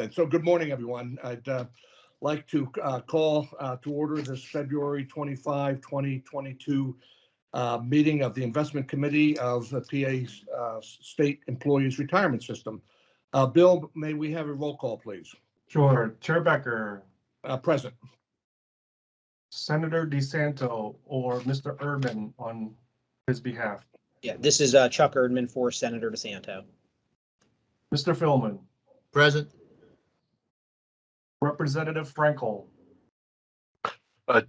then. So good morning, everyone. I'd like to call to order this February 25, 2022 meeting of the Investment Committee of the PA State Employees Retirement System. Bill, may we have a roll call, please? Sure. Chair Becker. Present. Senator DeSanto or Mr. Erdman on his behalf. Yeah, this is Chuck Erdman for Senator DeSanto. Mr. Philman. Present. Representative Frankel.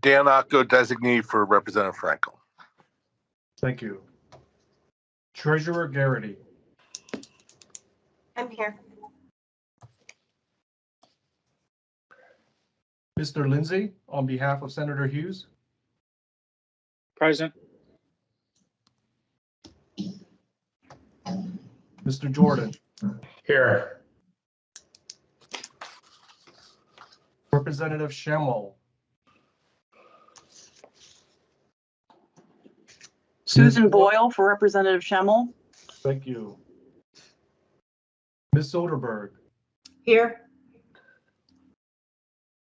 Dan Ocko, designee for Representative Frankel. Thank you. Treasurer Garrity. I'm here. Mr. Lindsay, on behalf of Senator Hughes. Present. Mr. Jordan. Here. Representative Schemmel. Susan Boyle for Representative Schemmel. Thank you. Ms. Soderberg. Here.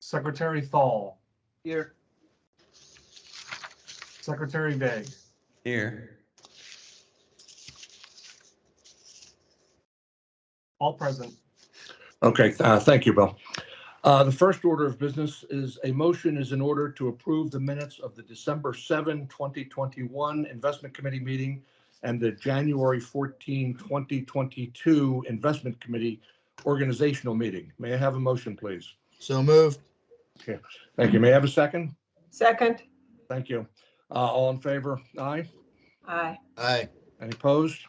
Secretary Thal. Here. Secretary Vague. Here. All present. Okay, thank you, Bill. The first order of business is a motion is in order to approve the minutes of the December 7, 2021 Investment Committee meeting and the January 14, 2022 Investment Committee organizational meeting. May I have a motion, please? So moved. Okay, thank you. May I have a second? Second. Thank you. All in favor? Aye. Aye. Aye. Any opposed?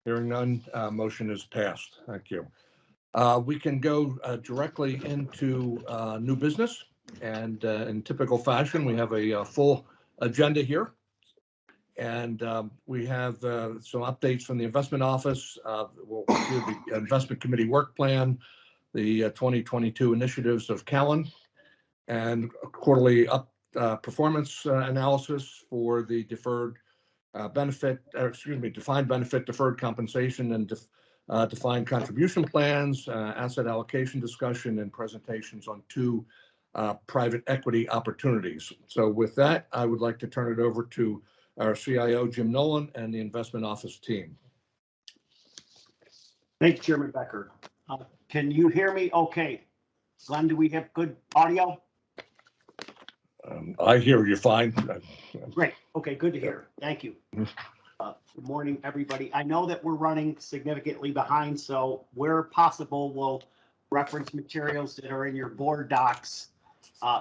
Hearing none, motion is passed. Thank you. We can go directly into new business, and in typical fashion, we have a full agenda here. And we have some updates from the investment office. We'll do the investment committee work plan, the 2022 initiatives of Callan, and quarterly performance analysis for the defined benefit, deferred compensation, and defined contribution plans, asset allocation discussion, and presentations on two private equity opportunities. So with that, I would like to turn it over to our CIO, Jim Nolan, and the investment office team. Thanks, Chairman Becker. Can you hear me okay? Glenn, do we have good audio? I hear you fine. Great. Okay, good to hear. Thank you. Good morning, everybody. I know that we're running significantly behind, so where possible, we'll reference materials that are in your board docs.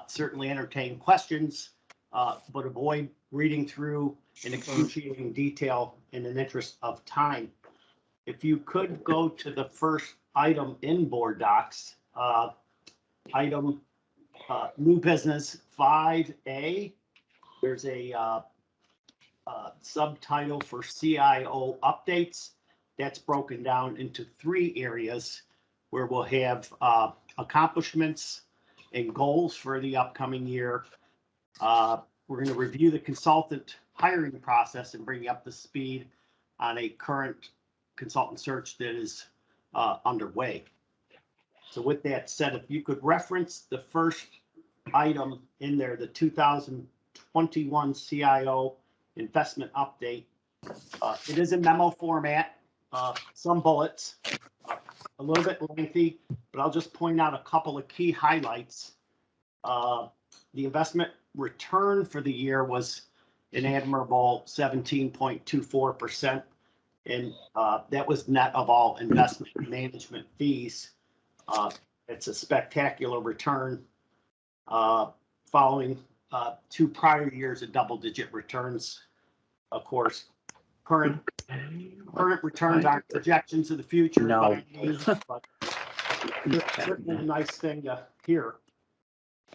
Certainly entertain questions, but avoid reading through in excruciating detail in an interest of time. If you could go to the first item in board docs, item new business 5A, there's a subtitle for CIO updates. That's broken down into three areas where we'll have accomplishments and goals for the upcoming year. We're going to review the consultant hiring process and bring you up to speed on a current consultant search that is underway. So with that said, if you could reference the first item in there, the 2021 CIO investment update. It is in memo format, some bullets, a little bit lengthy, but I'll just point out a couple of key highlights. The investment return for the year was an admirable 17.24%, and that was net of all investment management fees. It's a spectacular return following 2 prior years of double-digit returns. Of course, current returns aren't projections of the future. No. But certainly a nice thing to hear.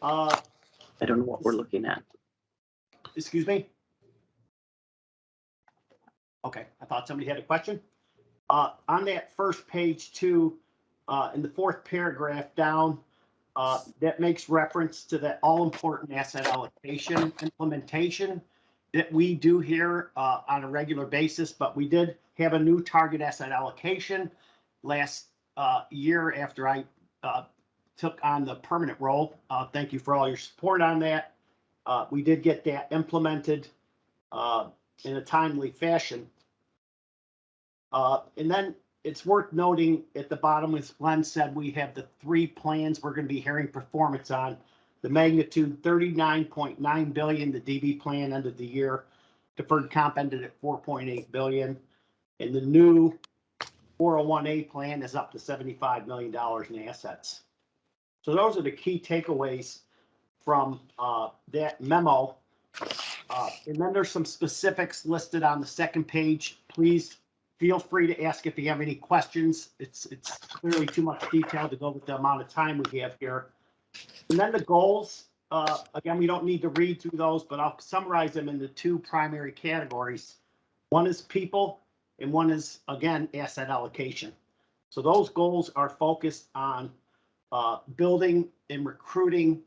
I don't know what we're looking at. Excuse me? Okay, I thought somebody had a question. On that first page too, in the fourth paragraph down, that makes reference to that all-important asset allocation implementation that we do here on a regular basis, but we did have a new target asset allocation last year after I took on the permanent role. Thank you for all your support on that. We did get that implemented in a timely fashion. And then it's worth noting at the bottom, as Glenn said, we have the 3 plans we're going to be hearing performance on. The magnitude 39.9 billion, the DB plan ended the year. Deferred comp ended at 4.8 billion. And the new 401A plan is up to $75 million in assets. So those are the key takeaways from that memo. And then there's some specifics listed on the second page. Please feel free to ask if you have any questions. It's clearly too much detail to go with the amount of time we have here. And then the goals, again, we don't need to read through those, but I'll summarize them into 2 primary categories. One is people, and one is, again, asset allocation. So those goals are focused on building and recruiting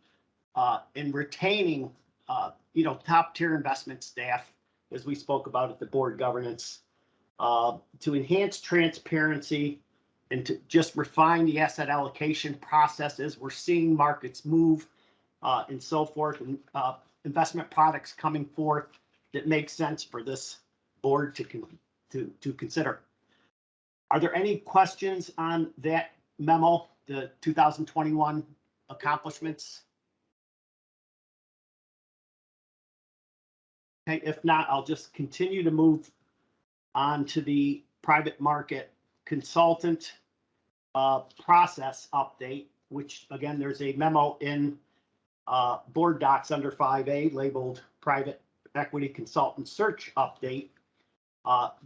and retaining, top tier investment staff, as we spoke about at the board governance, to enhance transparency and to just refine the asset allocation processes. We're seeing markets move and so forth, and investment products coming forth that make sense for this board to consider. Are there any questions on that memo, the 2021 accomplishments? Okay, if not, I'll just continue to move on to the private market consultant process update, which again, there's a memo in board docs under 5A labeled private equity consultant search update.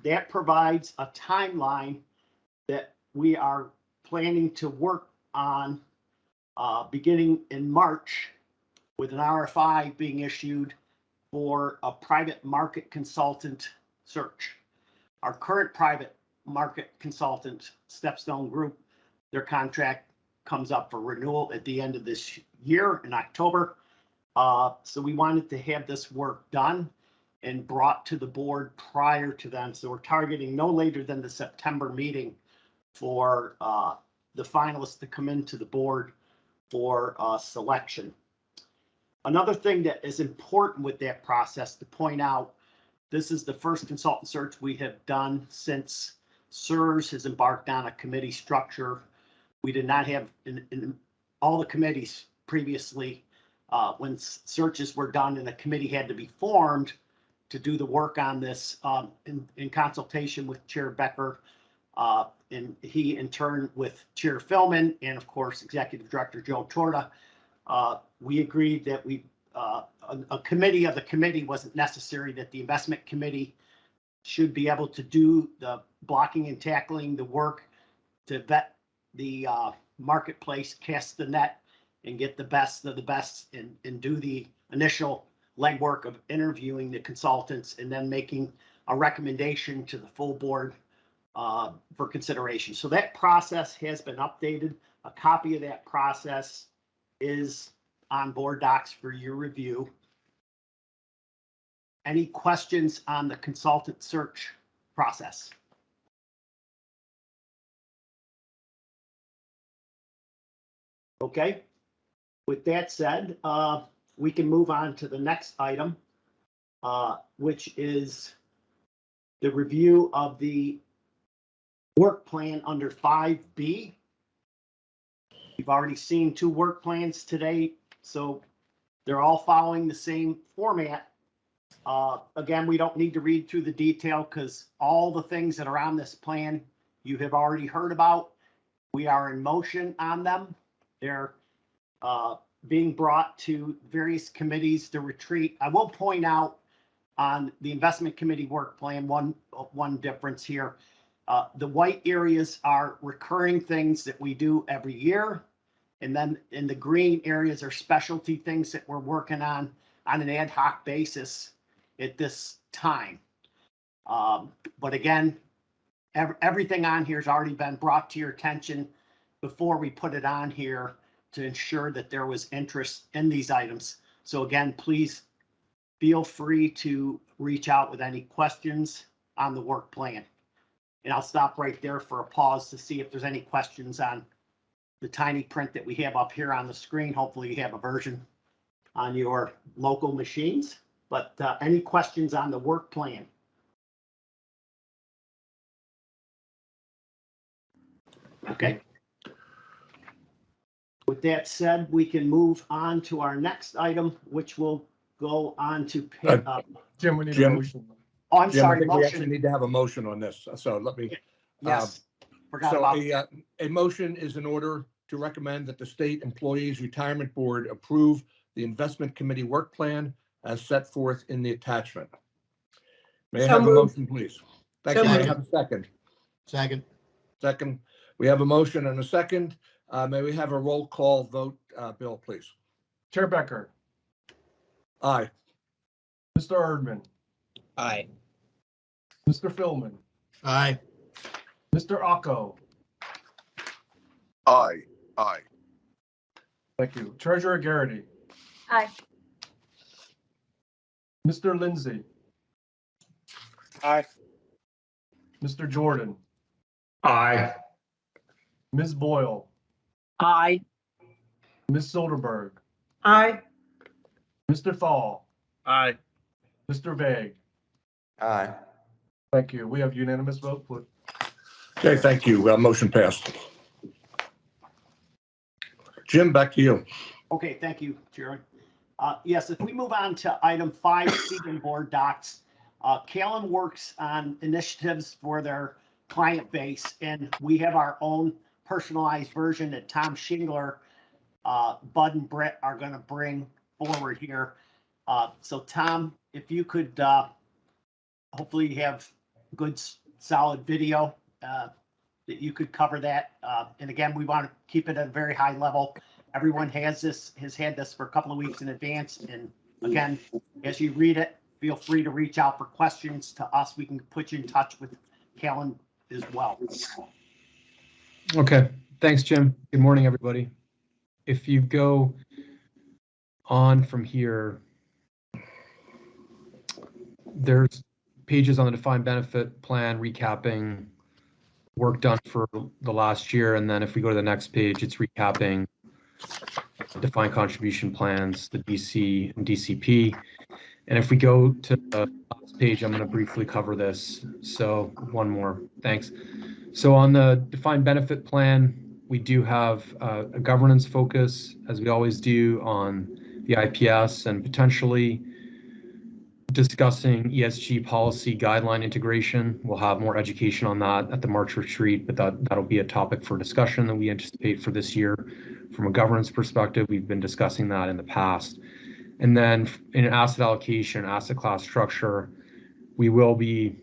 That provides a timeline that we are planning to work on beginning in March, with an RFI being issued for a private market consultant search. Our current private market consultant, Stepstone Group, their contract comes up for renewal at the end of this year in October. So we wanted to have this work done and brought to the board prior to then. So we're targeting no later than the September meeting for the finalists to come into the board for selection. Another thing that is important with that process to point out, this is the first consultant search we have done since SERS has embarked on a committee structure. We did not have in all the committees previously, when searches were done and a committee had to be formed to do the work on this in consultation with Chair Becker, and he in turn with Chair Philman and of course Executive Director Joe Torta. We agreed that a committee of the committee wasn't necessary, that the investment committee should be able to do the blocking and tackling, the work to vet the marketplace, cast the net, and get the best of the best, and do the initial legwork of interviewing the consultants and then making a recommendation to the full board for consideration. So that process has been updated. A copy of that process is on board docs for your review. Any questions on the consultant search process? Okay, with that said, we can move on to the next item, which is the review of the work plan under 5B. We've already seen 2 work plans today, so they're all following the same format. Again, we don't need to read through the detail because all the things that are on this plan you have already heard about. We are in motion on them. They're being brought to various committees to retreat. I will point out on the investment committee work plan, one difference here. The white areas are recurring things that we do every year. And then in the green areas are specialty things that we're working on an ad hoc basis at this time. But again, everything on here has already been brought to your attention before we put it on here to ensure that there was interest in these items. So again, please feel free to reach out with any questions on the work plan. And I'll stop right there for a pause to see if there's any questions on the tiny print that we have up here on the screen. Hopefully you have a version on your local machines. But any questions on the work plan? Okay. With that said, we can move on to our next item, which will go on to. Jim, we need a Jim? motion. Oh, I'm Jim, I sorry, think we actually motion. need to have a motion on this, so let me. Yes, forgot So about. a motion is in order to recommend that the State Employees Retirement Board approve the investment committee work plan as set forth in the attachment. May I So have a moved. motion, please? Thank So you. May I moved. have a second? Second. Second. We have a motion and a second. May we have a roll call vote, Bill, please? Chair Becker, Aye. Mr. Erdman, Aye. Mr. Philman, Aye. Mr. Acco. Aye. Aye. Thank you. Treasurer Garrity, Aye. Mr. Lindsay, Aye. Mr. Jordan, Aye. Ms. Boyle, Aye. Ms. Soderberg, Aye. Mr. Thal, Aye. Mr. Vague. Aye. Thank you. We have unanimous vote. Okay, thank you. Motion passed. Jim, back to you. Okay, thank you, Jared. Yes, if we move on to item 5C in board docs, Callan works on initiatives for their client base, and we have our own personalized version that Tom Shingler, Bud and Brett are going to bring forward here. So Tom, if you could, hopefully you have good, solid video that you could cover that. And again, we want to keep it at a very high level. Everyone has had this for a couple of weeks in advance. And again, as you read it, feel free to reach out for questions to us. We can put you in touch with Callan as well. Okay, thanks, Jim. Good morning, everybody. If you go on from here, there's pages on the defined benefit plan recapping work done for the last year. And then if we go to the next page, it's recapping defined contribution plans, the DC and DCP. And if we go to the last page, I'm going to briefly cover this. So one more, thanks. So on the defined benefit plan, we do have a governance focus, as we always do, on the IPS and potentially discussing ESG policy guideline integration. We'll have more education on that at the March retreat, but that'll be a topic for discussion that we anticipate for this year. From a governance perspective, we've been discussing that in the past. And then in asset allocation, asset class structure, we will be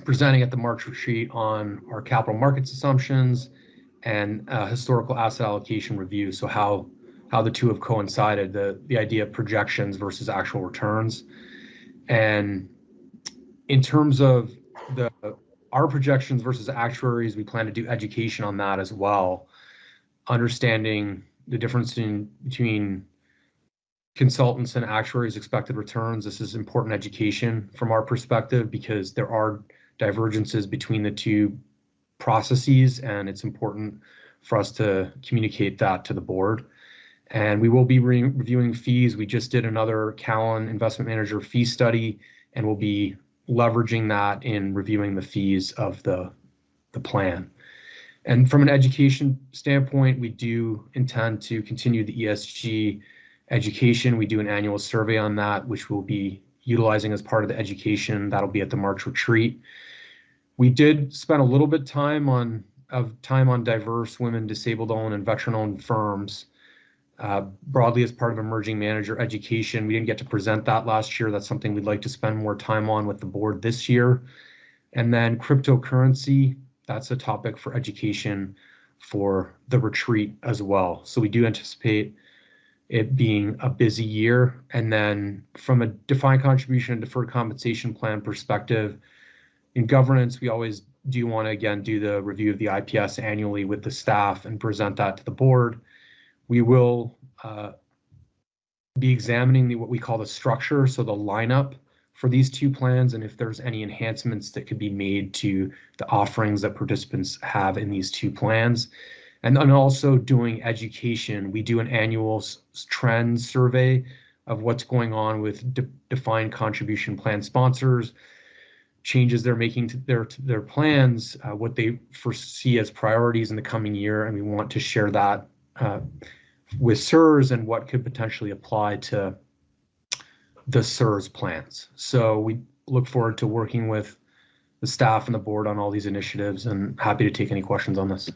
presenting at the March retreat on our capital markets assumptions and historical asset allocation review. So how the two have coincided, the idea of projections versus actual returns. And in terms of our projections versus actuaries, we plan to do education on that as well, understanding the difference between consultants and actuaries' expected returns. This is important education from our perspective because there are divergences between the two processes, and it's important for us to communicate that to the board. And we will be reviewing fees. We just did another Callan investment manager fee study, and we'll be leveraging that in reviewing the fees of the plan. And from an education standpoint, we do intend to continue the ESG education. We do an annual survey on that, which we'll be utilizing as part of the education. That'll be at the March retreat. We did spend a little bit of time on diverse women, disabled-owned, and veteran-owned firms. Broadly as part of emerging manager education. We didn't get to present that last year. That's something we'd like to spend more time on with the board this year. And then cryptocurrency, that's a topic for education for the retreat as well. So we do anticipate it being a busy year. And then from a defined contribution and deferred compensation plan perspective, in governance, we always do want to, again, do the review of the IPS annually with the staff and present that to the board. We will be examining what we call the structure, so the lineup for these two plans, and if there's any enhancements that could be made to the offerings that participants have in these two plans. And then also doing education. We do an annual trend survey of what's going on with defined contribution plan sponsors, changes they're making to their plans, what they foresee as priorities in the coming year, and we want to share that with SERS and what could potentially apply to the SERS plans. So we look forward to working with the staff and the board on all these initiatives, and happy to take any questions on this.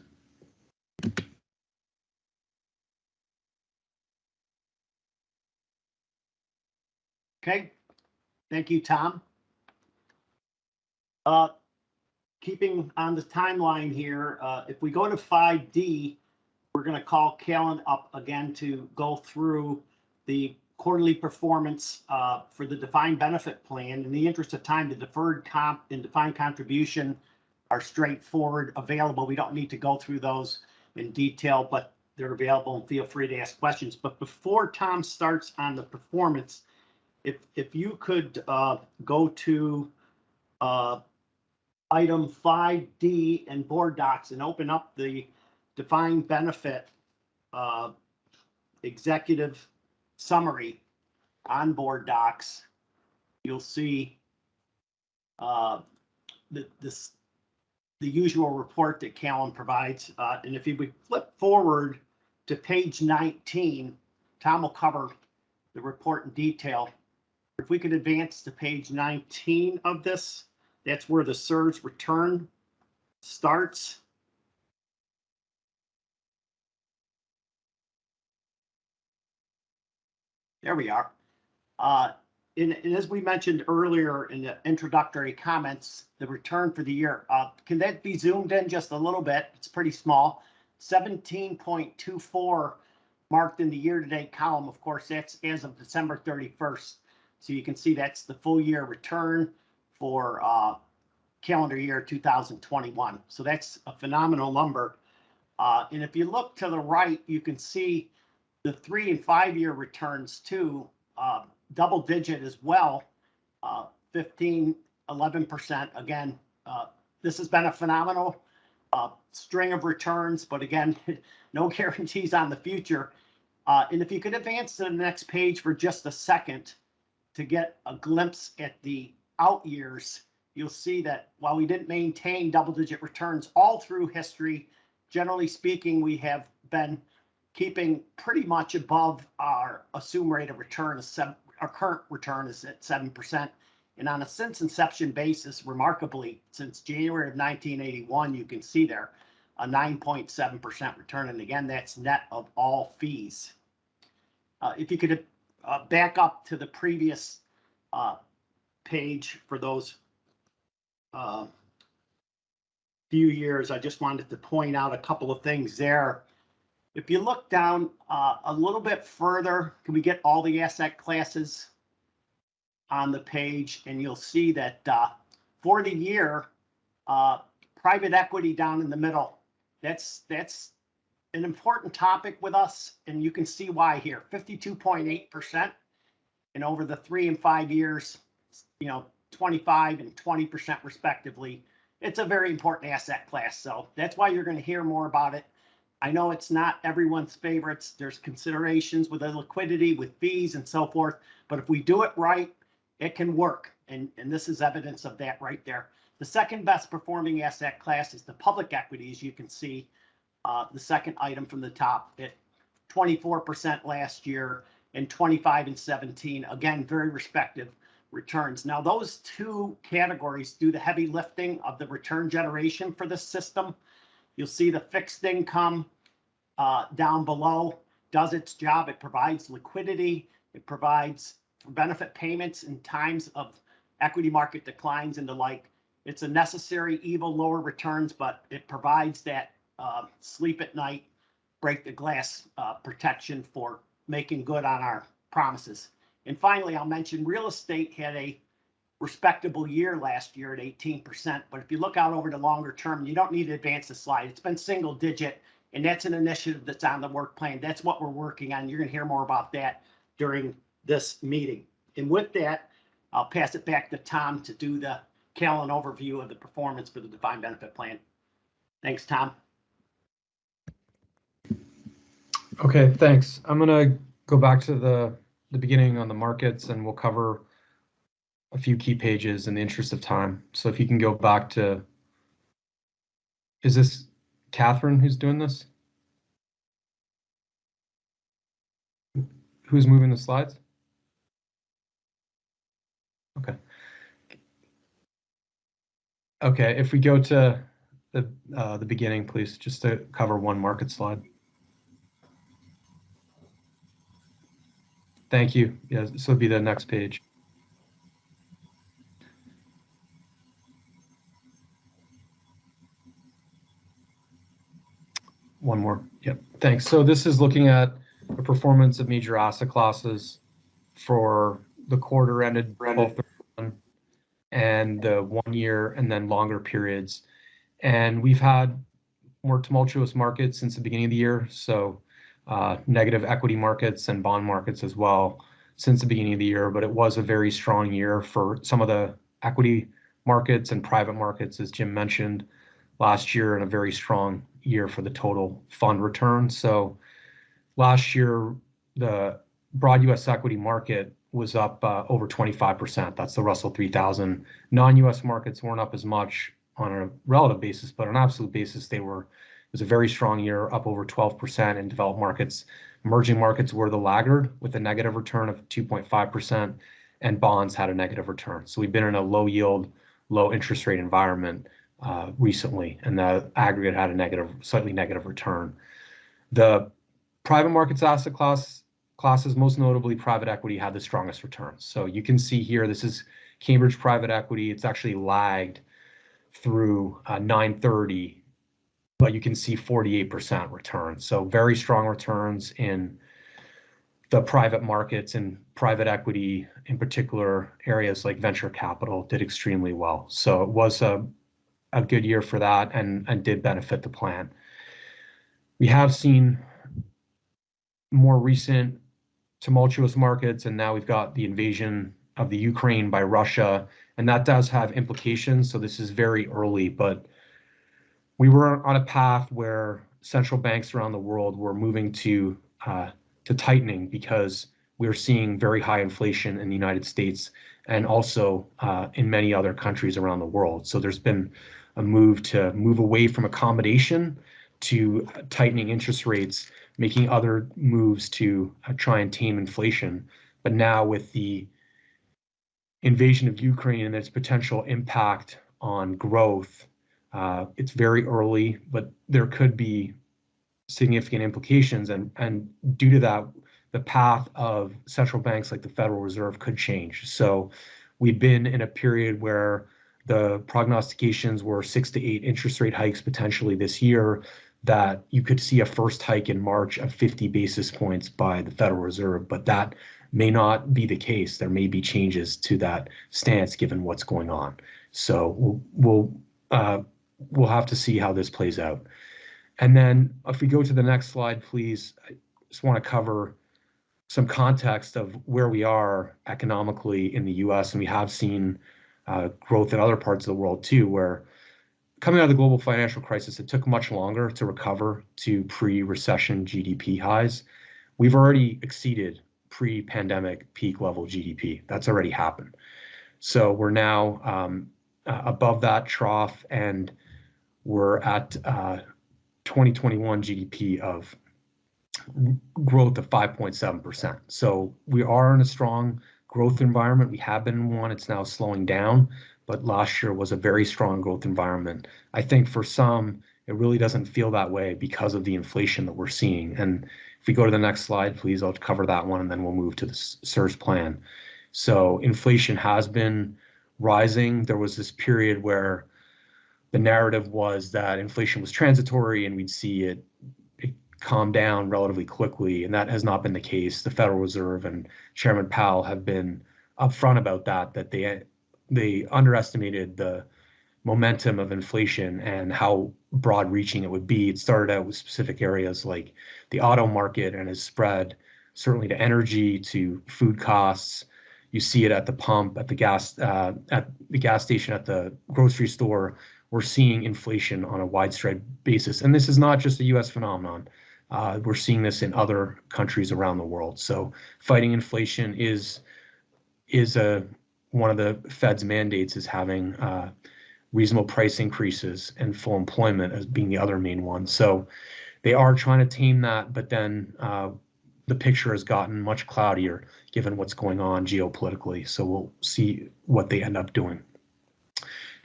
Okay, thank you, Tom. Keeping on the timeline here, if we go to 5D, we're going to call Callan up again to go through the quarterly performance for the defined benefit plan. In the interest of time, the deferred comp and defined contribution are straightforward, available. We don't need to go through those in detail, but they're available and feel free to ask questions. But before Tom starts on the performance, if you could go to item 5D and board docs and open up the defined benefit executive summary on board docs, you'll see the usual report that Callan provides. And if you would flip forward to page 19, Tom will cover the report in detail. If we could advance to page 19 of this, that's where the SERS return starts. There we are. And as we mentioned earlier in the introductory comments, the return for the year, can that be zoomed in just a little bit? It's pretty small. 17.24 marked in the year-to-date column. Of course, that's as of December 31st. So you can see that's the full year return for calendar year 2021. So that's a phenomenal number. And if you look to the right, you can see the 3 and 5 year returns too, double digit as well, 15, 11%. Again, this has been a phenomenal string of returns, but again, no guarantees on the future. And if you could advance to the next page for just a second to get a glimpse at the out years, you'll see that while we didn't maintain double-digit returns all through history, generally speaking, we have been keeping pretty much above our assumed rate of return. Our current return is at 7%. And on a since inception basis, remarkably, since January of 1981, you can see there a 9.7% return. And again, that's net of all fees. If you could back up to the previous page for those few years, I just wanted to point out a couple of things there. If you look down a little bit further, can we get all the asset classes on the page? And you'll see that for the year, private equity down in the middle, that's an important topic with us, and you can see why here. 52.8%, and over the 3 and 5 years, 25 and 20% respectively. It's a very important asset class, so that's why you're going to hear more about it. I know it's not everyone's favorites. There's considerations with the liquidity, with fees and so forth, but if we do it right, it can work, and this is evidence of that right there. The second best performing asset class is the public equity, as you can see. The second item from the top at 24% last year and 25 and 17. Again, very respective returns. Now, those two categories do the heavy lifting of the return generation for this system. You'll see the fixed income down below does its job. It provides liquidity. It provides benefit payments in times of equity market declines and the like. It's a necessary evil, lower returns, but it provides that sleep at night, break the glass protection for making good on our promises. And finally, I'll mention real estate had a respectable year last year at 18%. But if you look out over the longer term, you don't need to advance the slide. It's been single digit, and that's an initiative that's on the work plan. That's what we're working on. You're going to hear more about that during this meeting. And with that, I'll pass it back to Tom to do the Callan overview of the performance for the defined benefit plan. Thanks, Tom. Okay, thanks. I'm gonna go back to the beginning on the markets, and we'll cover a few key pages in the interest of time. So if you can go back to, is this Catherine who's doing this? Who's moving the slides? Okay. Okay, if we go to the beginning, please, just to cover one market slide. Thank you. Yeah, this will be the next page. One more. Yep. Thanks. So this is looking at the performance of major asset classes for the quarter ended 12/31 and the 1 year and then longer periods. And we've had more tumultuous markets since the beginning of the year. So negative equity markets and bond markets as well since the beginning of the year. But it was a very strong year for some of the equity markets and private markets, as Jim mentioned last year, and a very strong year for the total fund return. So last year, the broad US equity market was up over 25%. That's the Russell 3000. Non-US markets weren't up as much on a relative basis, but on an absolute basis, it was a very strong year, up over 12% in developed markets. Emerging markets were the laggard with a negative return of 2.5%, and bonds had a negative return. So we've been in a low yield, low interest rate environment recently, and the aggregate had a slightly negative return. The private markets asset classes, most notably private equity, had the strongest returns. So you can see here, this is Cambridge private equity. It's actually lagged through 9/30, but you can see 48% return. So very strong returns in the private markets, and private equity, in particular, areas like venture capital did extremely well. So it was a good year for that, and did benefit the plan. We have seen more recent tumultuous markets, and now we've got the invasion of the Ukraine by Russia, and that does have implications. So this is very early, but we were on a path where central banks around the world were moving to tightening, because we were seeing very high inflation in the United States and also in many other countries around the world. So there's been a move away from accommodation to tightening interest rates, making other moves to try and tame inflation. But now with the invasion of Ukraine and its potential impact on growth, it's very early, but there could be significant implications. And due to that, the path of central banks like the Federal Reserve could change. So we've been in a period where the prognostications were 6 to 8 interest rate hikes potentially this year, that you could see a first hike in March of 50 basis points by the Federal Reserve, but that may not be the case. There may be changes to that stance given what's going on. So we'll have to see how this plays out. And then if we go to the next slide, please, I just want to cover some context of where we are economically in the US, and we have seen growth in other parts of the world too, where coming out of the global financial crisis, it took much longer to recover to pre-recession GDP highs. We've already exceeded pre-pandemic peak level GDP. That's already happened. So we're now above that trough, and we're at 2021 GDP of growth of 5.7%. So we are in a strong growth environment. We have been in one. It's now slowing down, but last year was a very strong growth environment. I think for some, it really doesn't feel that way because of the inflation that we're seeing. And if we go to the next slide, please, I'll cover that one, and then we'll move to the SERS plan. So inflation has been rising. There was this period where the narrative was that inflation was transitory and we'd see it calm down relatively quickly, and that has not been the case. The Federal Reserve and Chairman Powell have been upfront about that they underestimated the momentum of inflation and how broad-reaching it would be. It started out with specific areas like the auto market and has spread certainly to energy, to food costs. You see it at the pump, at the gas station, at the grocery store. We're seeing inflation on a widespread basis, and this is not just a U.S. phenomenon. We're seeing this in other countries around the world. So fighting inflation is one of the Fed's mandates, is having reasonable price increases and full employment as being the other main one. So they are trying to tame that, but then the picture has gotten much cloudier given what's going on geopolitically. So we'll see what they end up doing.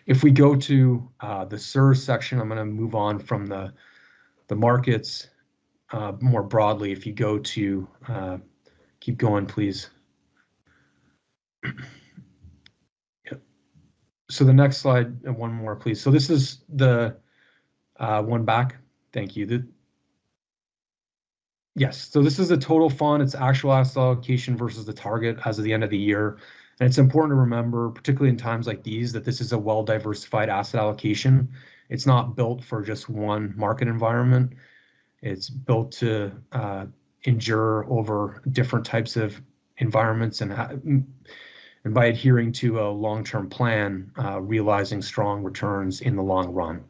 If we go to the SERS section, I'm going to move on from the markets more broadly. If you go to, keep going, please. Yep. So the next slide, one more, please. So this is the one back. Thank you. Yes, so this is the total fund. It's actual asset allocation versus the target as of the end of the year. And it's important to remember, particularly in times like these, that this is a well-diversified asset allocation. It's not built for just one market environment. It's built to endure over different types of environments, and by adhering to a long-term plan, realizing strong returns in the long run.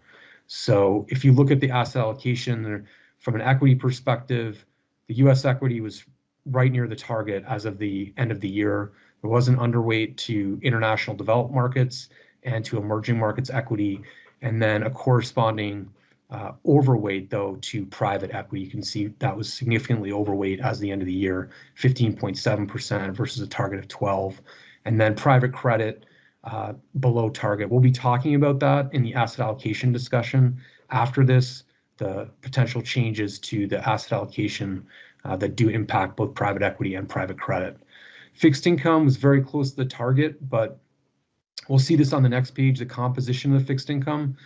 So if you look at the asset allocation from an equity perspective, the U.S. equity was right near the target as of the end of the year. There was an underweight to international developed markets and to emerging markets equity, and then a corresponding overweight, though, to private equity. You can see that was significantly overweight as the end of the year, 15.7% versus a target of 12. And then private credit below target. We'll be talking about that in the asset allocation discussion after this, the potential changes to the asset allocation that do impact both private equity and private credit. Fixed income was very close to the target, but we'll see this on the next page. The composition of the fixed income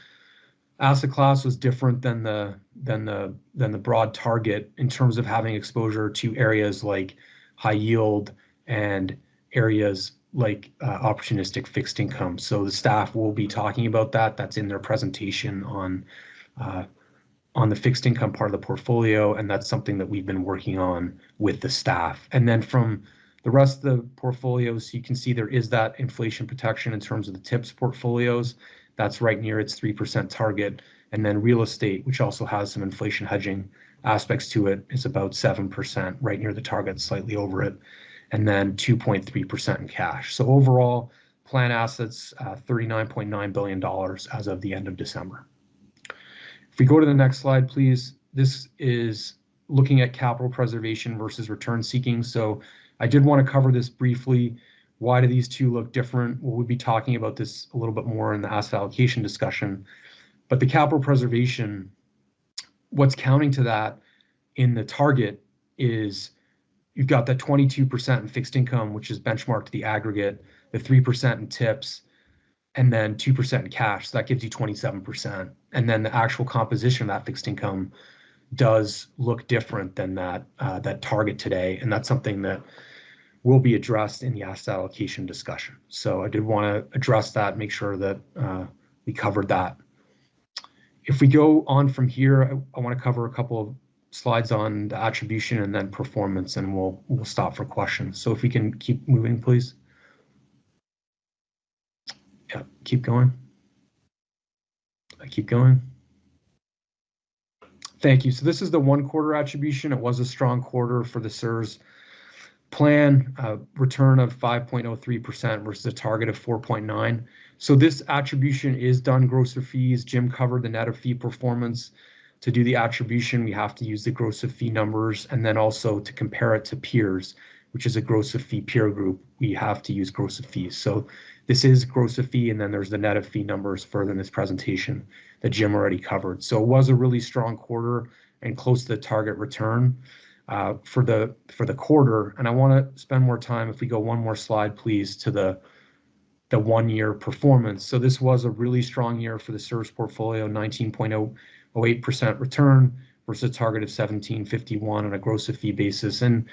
asset class was different than the broad target in terms of having exposure to areas like high yield and areas like opportunistic fixed income. So the staff will be talking about that. That's in their presentation on the fixed income part of the portfolio, and that's something that we've been working on with the staff. And then from the rest of the portfolios, you can see there is that inflation protection in terms of the TIPS portfolios. That's right near its 3% target. And then real estate, which also has some inflation hedging aspects to it, is about 7%, right near the target, slightly over it. And then 2.3% in cash. So overall, plan assets, $39.9 billion as of the end of December. If we go to the next slide, please, this is looking at capital preservation versus return seeking. So I did want to cover this briefly. Why do these two look different? We'll be talking about this a little bit more in the asset allocation discussion. But the capital preservation, what's counting to that in the target is you've got that 22% in fixed income, which is benchmarked to the aggregate, the 3% in TIPS, and then 2% in cash. So that gives you 27%. And then the actual composition of that fixed income does look different than that target today. And that's something that will be addressed in the asset allocation discussion. So I did want to address that, make sure that we covered that. If we go on from here, I want to cover a couple of slides on the attribution and then performance, and we'll stop for questions. So if we can keep moving, please. Yeah, keep going. I keep going. Thank you. So this is the 1 quarter attribution. It was a strong quarter for the SERS plan, return of 5.03% versus a target of 4.9. So this attribution is done gross of fees. Jim covered the net of fee performance. To do the attribution, we have to use the gross of fee numbers, and then also to compare it to peers, which is a gross of fee peer group, we have to use gross of fees. So this is gross of fee, and then there's the net of fee numbers further in this presentation that Jim already covered. So it was a really strong quarter and close to the target return for the quarter. And I want to spend more time, if we go one more slide, please, to the 1-year performance. So this was a really strong year for the SERS portfolio, 19.08% return versus a target of 17.51 on a gross of fee basis. And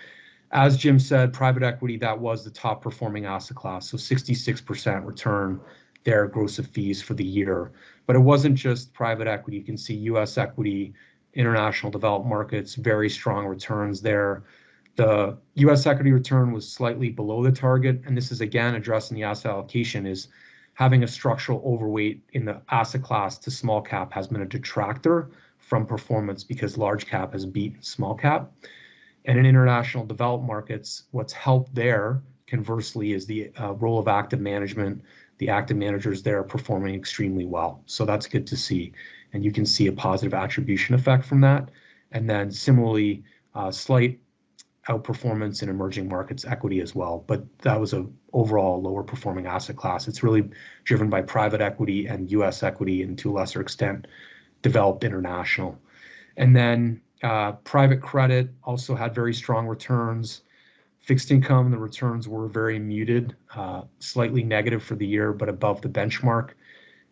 as Jim said, private equity, that was the top performing asset class. So 66% return there, gross of fees for the year. But it wasn't just private equity. You can see US equity, international developed markets, very strong returns there. The US equity return was slightly below the target. And this is again addressing the asset allocation, is having a structural overweight in the asset class to small cap has been a detractor from performance because large cap has beaten small cap. And in international developed markets, what's helped there, conversely, is the role of active management. The active managers there are performing extremely well. So that's good to see. And you can see a positive attribution effect from that. And then similarly, slight outperformance in emerging markets equity as well. But that was a overall lower performing asset class. It's really driven by private equity and US equity, and to a lesser extent, developed international. And then private credit also had very strong returns. Fixed income, the returns were very muted, slightly negative for the year, but above the benchmark.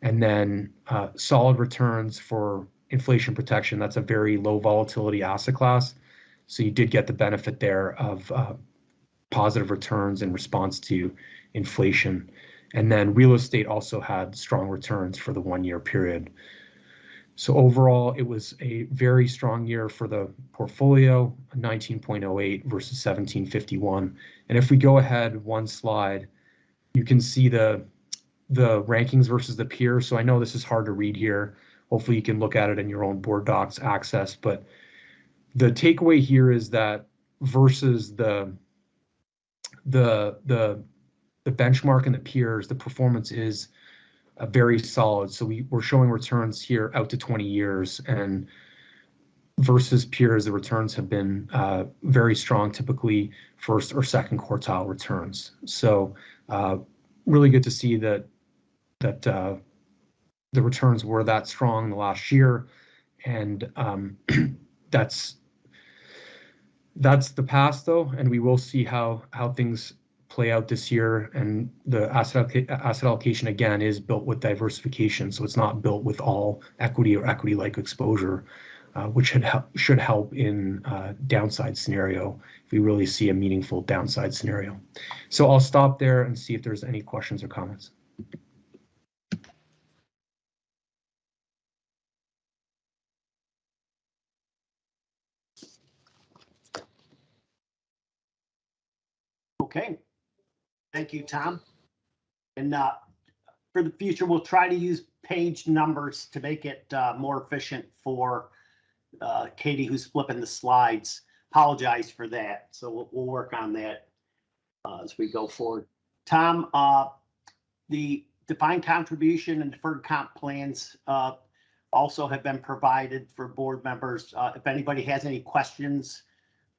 And then solid returns for inflation protection. That's a very low volatility asset class. So you did get the benefit there of positive returns in response to inflation. And then real estate also had strong returns for the 1 year period. So overall, it was a very strong year for the portfolio, 19.08 versus 1751. And if we go ahead one slide, you can see the rankings versus the peers. So I know this is hard to read here. Hopefully you can look at it in your own board docs access. But the takeaway here is that versus the benchmark and the peers, the performance is very solid. So we're showing returns here out to 20 years, and versus peers, the returns have been very strong, typically first or second quartile returns. So really good to see that the returns were that strong in the last year, and that's the past though, and we will see how things play out this year. And the asset allocation again is built with diversification, so it's not built with all equity or equity-like exposure, which should help in downside scenario if we really see a meaningful downside scenario. So I'll stop there and see if there's any questions or comments. Okay. Thank you, Tom. And for the future, we'll try to use page numbers to make it more efficient for Katie, who's flipping the slides. Apologize for that. So we'll work on that as we go forward. Tom, the defined contribution and deferred comp plans also have been provided for board members. If anybody has any questions.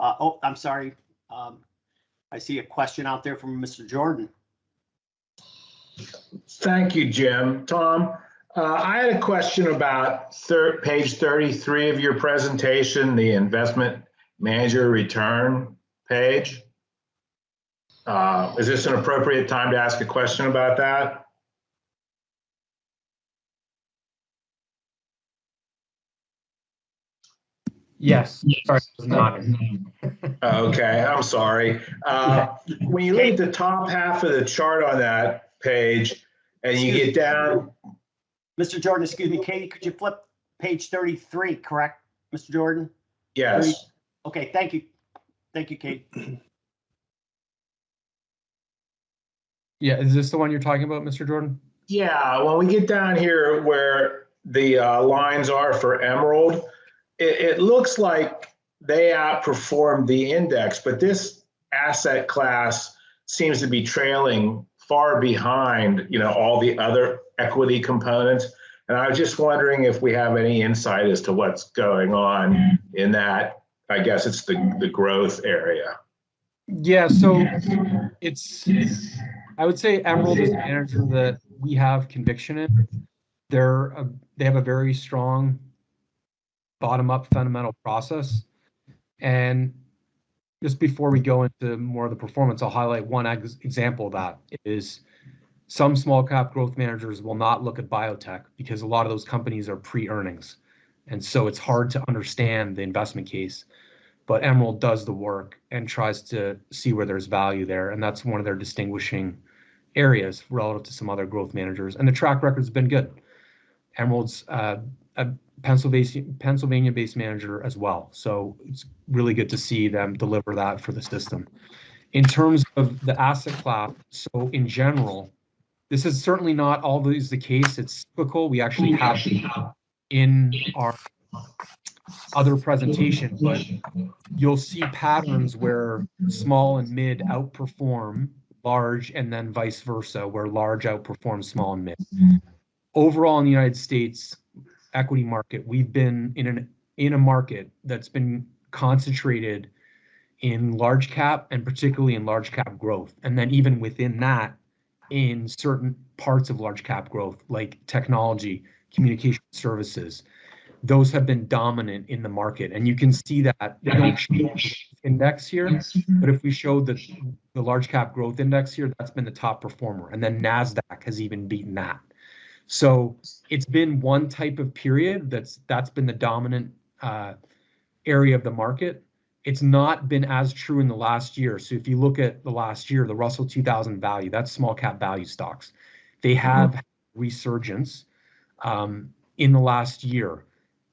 Oh, I'm sorry. I see a question out there from Mr. Jordan. Thank you, Jim. Tom, I had a question about page 33 of your presentation, the investment manager return page. Is this an appropriate time to ask a question about that? Yes, sorry, it was not. Okay, I'm sorry. When you look at the top half of the chart on that page and you get down. Mr. Jordan, excuse me, Katie, could you flip page 33, correct, Mr. Jordan? Yes. Okay, thank you. Thank you, Kate. Yeah, is this the one you're talking about, Mr. Jordan? Yeah, when we get down here where the lines are for Emerald, it looks like they outperformed the index, but this asset class seems to be trailing far behind, all the other equity components. And I was just wondering if we have any insight as to what's going on in that. I guess it's the growth area. Yeah, so I would say Emerald is a manager that we have conviction in. They have a very strong bottom-up fundamental process. And just before we go into more of the performance, I'll highlight one example of that is some small cap growth managers will not look at biotech because a lot of those companies are pre-earnings. And so it's hard to understand the investment case. But Emerald does the work and tries to see where there's value there. And that's one of their distinguishing areas relative to some other growth managers. And the track record's been good. Emerald's a Pennsylvania-based manager as well. So it's really good to see them deliver that for the system. In terms of the asset class, so in general, this is certainly not always the case. It's cyclical. We actually have in our other presentation, but you'll see patterns where small and mid outperform large, and then vice versa, where large outperforms small and mid. Overall, in the United States equity market, we've been in a market that's been concentrated in large cap, and particularly in large cap growth. And then even within that, in certain parts of large cap growth, like technology, communication services, those have been dominant in the market. And you can see that they don't show the index here, but if we show the large cap growth index here, that's been the top performer. And then NASDAQ has even beaten that. So it's been one type of period that's been the dominant area of the market. It's not been as true in the last year. So if you look at the last year, the Russell 2000 value, that's small cap value stocks. They have resurgence in the last year.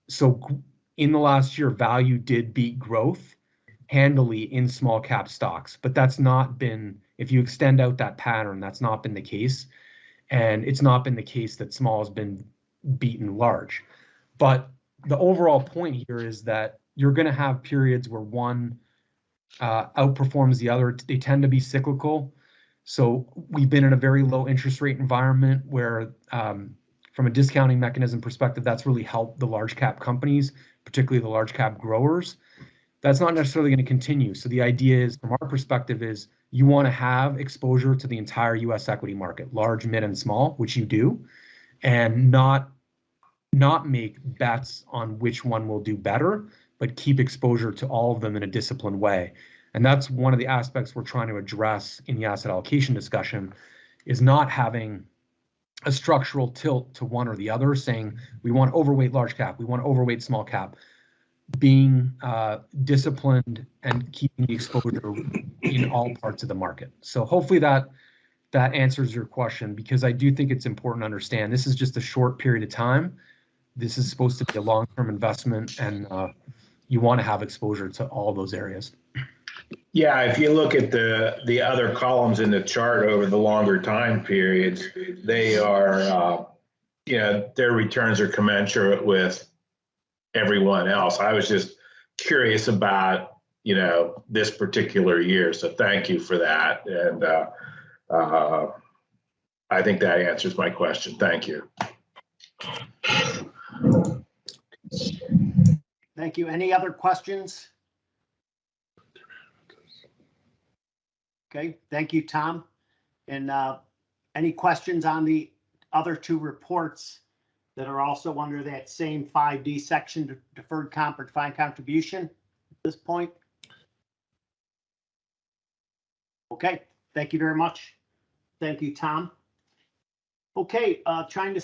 So in the last year, value did beat growth handily in small cap stocks, but that's not been, if you extend out that pattern, that's not been the case. And it's not been the case that small has been beaten large. But the overall point here is that you're going to have periods where one outperforms the other. They tend to be cyclical. So we've been in a very low interest rate environment where from a discounting mechanism perspective, that's really helped the large cap companies, particularly the large cap growers. That's not necessarily going to continue. So the idea is, from our perspective, is you want to have exposure to the entire US equity market, large, mid, and small, which you do, and not make bets on which one will do better, but keep exposure to all of them in a disciplined way. And that's one of the aspects we're trying to address in the asset allocation discussion, is not having a structural tilt to one or the other, saying we want overweight large cap, we want overweight small cap, being disciplined and keeping the exposure in all parts of the market. So hopefully that answers your question, because I do think it's important to understand this is just a short period of time. This is supposed to be a long-term investment, and you want to have exposure to all those areas. Yeah, if you look at the other columns in the chart over the longer time periods, they are, their returns are commensurate with everyone else. I was just curious about, this particular year. So thank you for that. And I think that answers my question. Thank you. Thank you. Any other questions? Okay, thank you, Tom. And any questions on the other two reports that are also under that same 5D section, deferred comp or defined contribution at this point? Okay, thank you very much. Thank you, Tom. Okay, trying to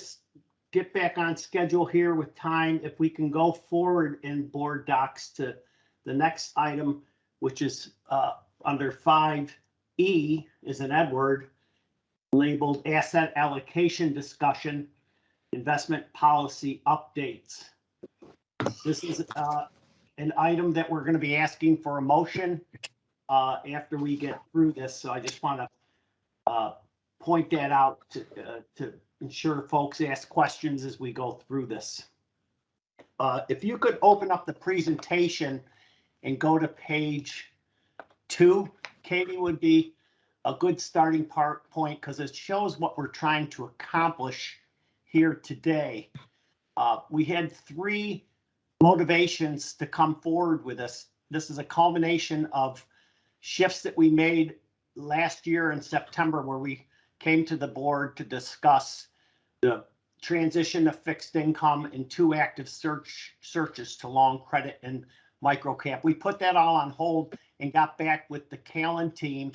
get back on schedule here with time. If we can go forward in board docs to the next item, which is under 5E, is an Edward, labeled asset allocation discussion, investment policy updates. This is an item that we're going to be asking for a motion after we get through this. So I just want to point that out to ensure folks ask questions as we go through this. If you could open up the presentation and go to page 2, Katie, would be a good starting point, because it shows what we're trying to accomplish here today. We had 3 motivations to come forward with this. This is a culmination of shifts that we made last year in September, where we came to the board to discuss the transition of fixed income and 2 active searches to long credit and microcap. We put that all on hold and got back with the Callan team,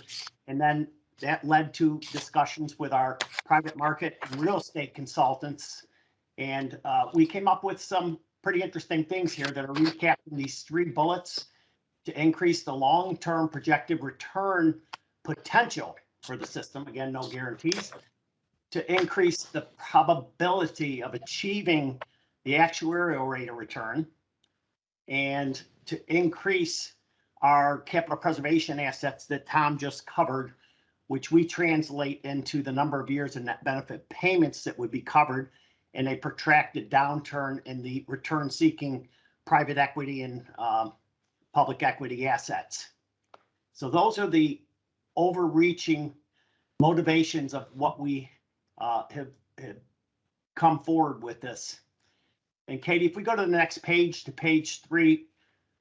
and then that led to discussions with our private market and real estate consultants. And we came up with some pretty interesting things here that are recapping these 3 bullets to increase the long-term projected return potential for the system. Again, no guarantees. To increase the probability of achieving the actuarial rate of return, and to increase our capital preservation assets that Tom just covered, which we translate into the number of years and net benefit payments that would be covered. and a protracted downturn in the return-seeking private equity and public equity assets. So those are the overreaching motivations of what we have come forward with this. And Katie, if we go to the next page, to page 3,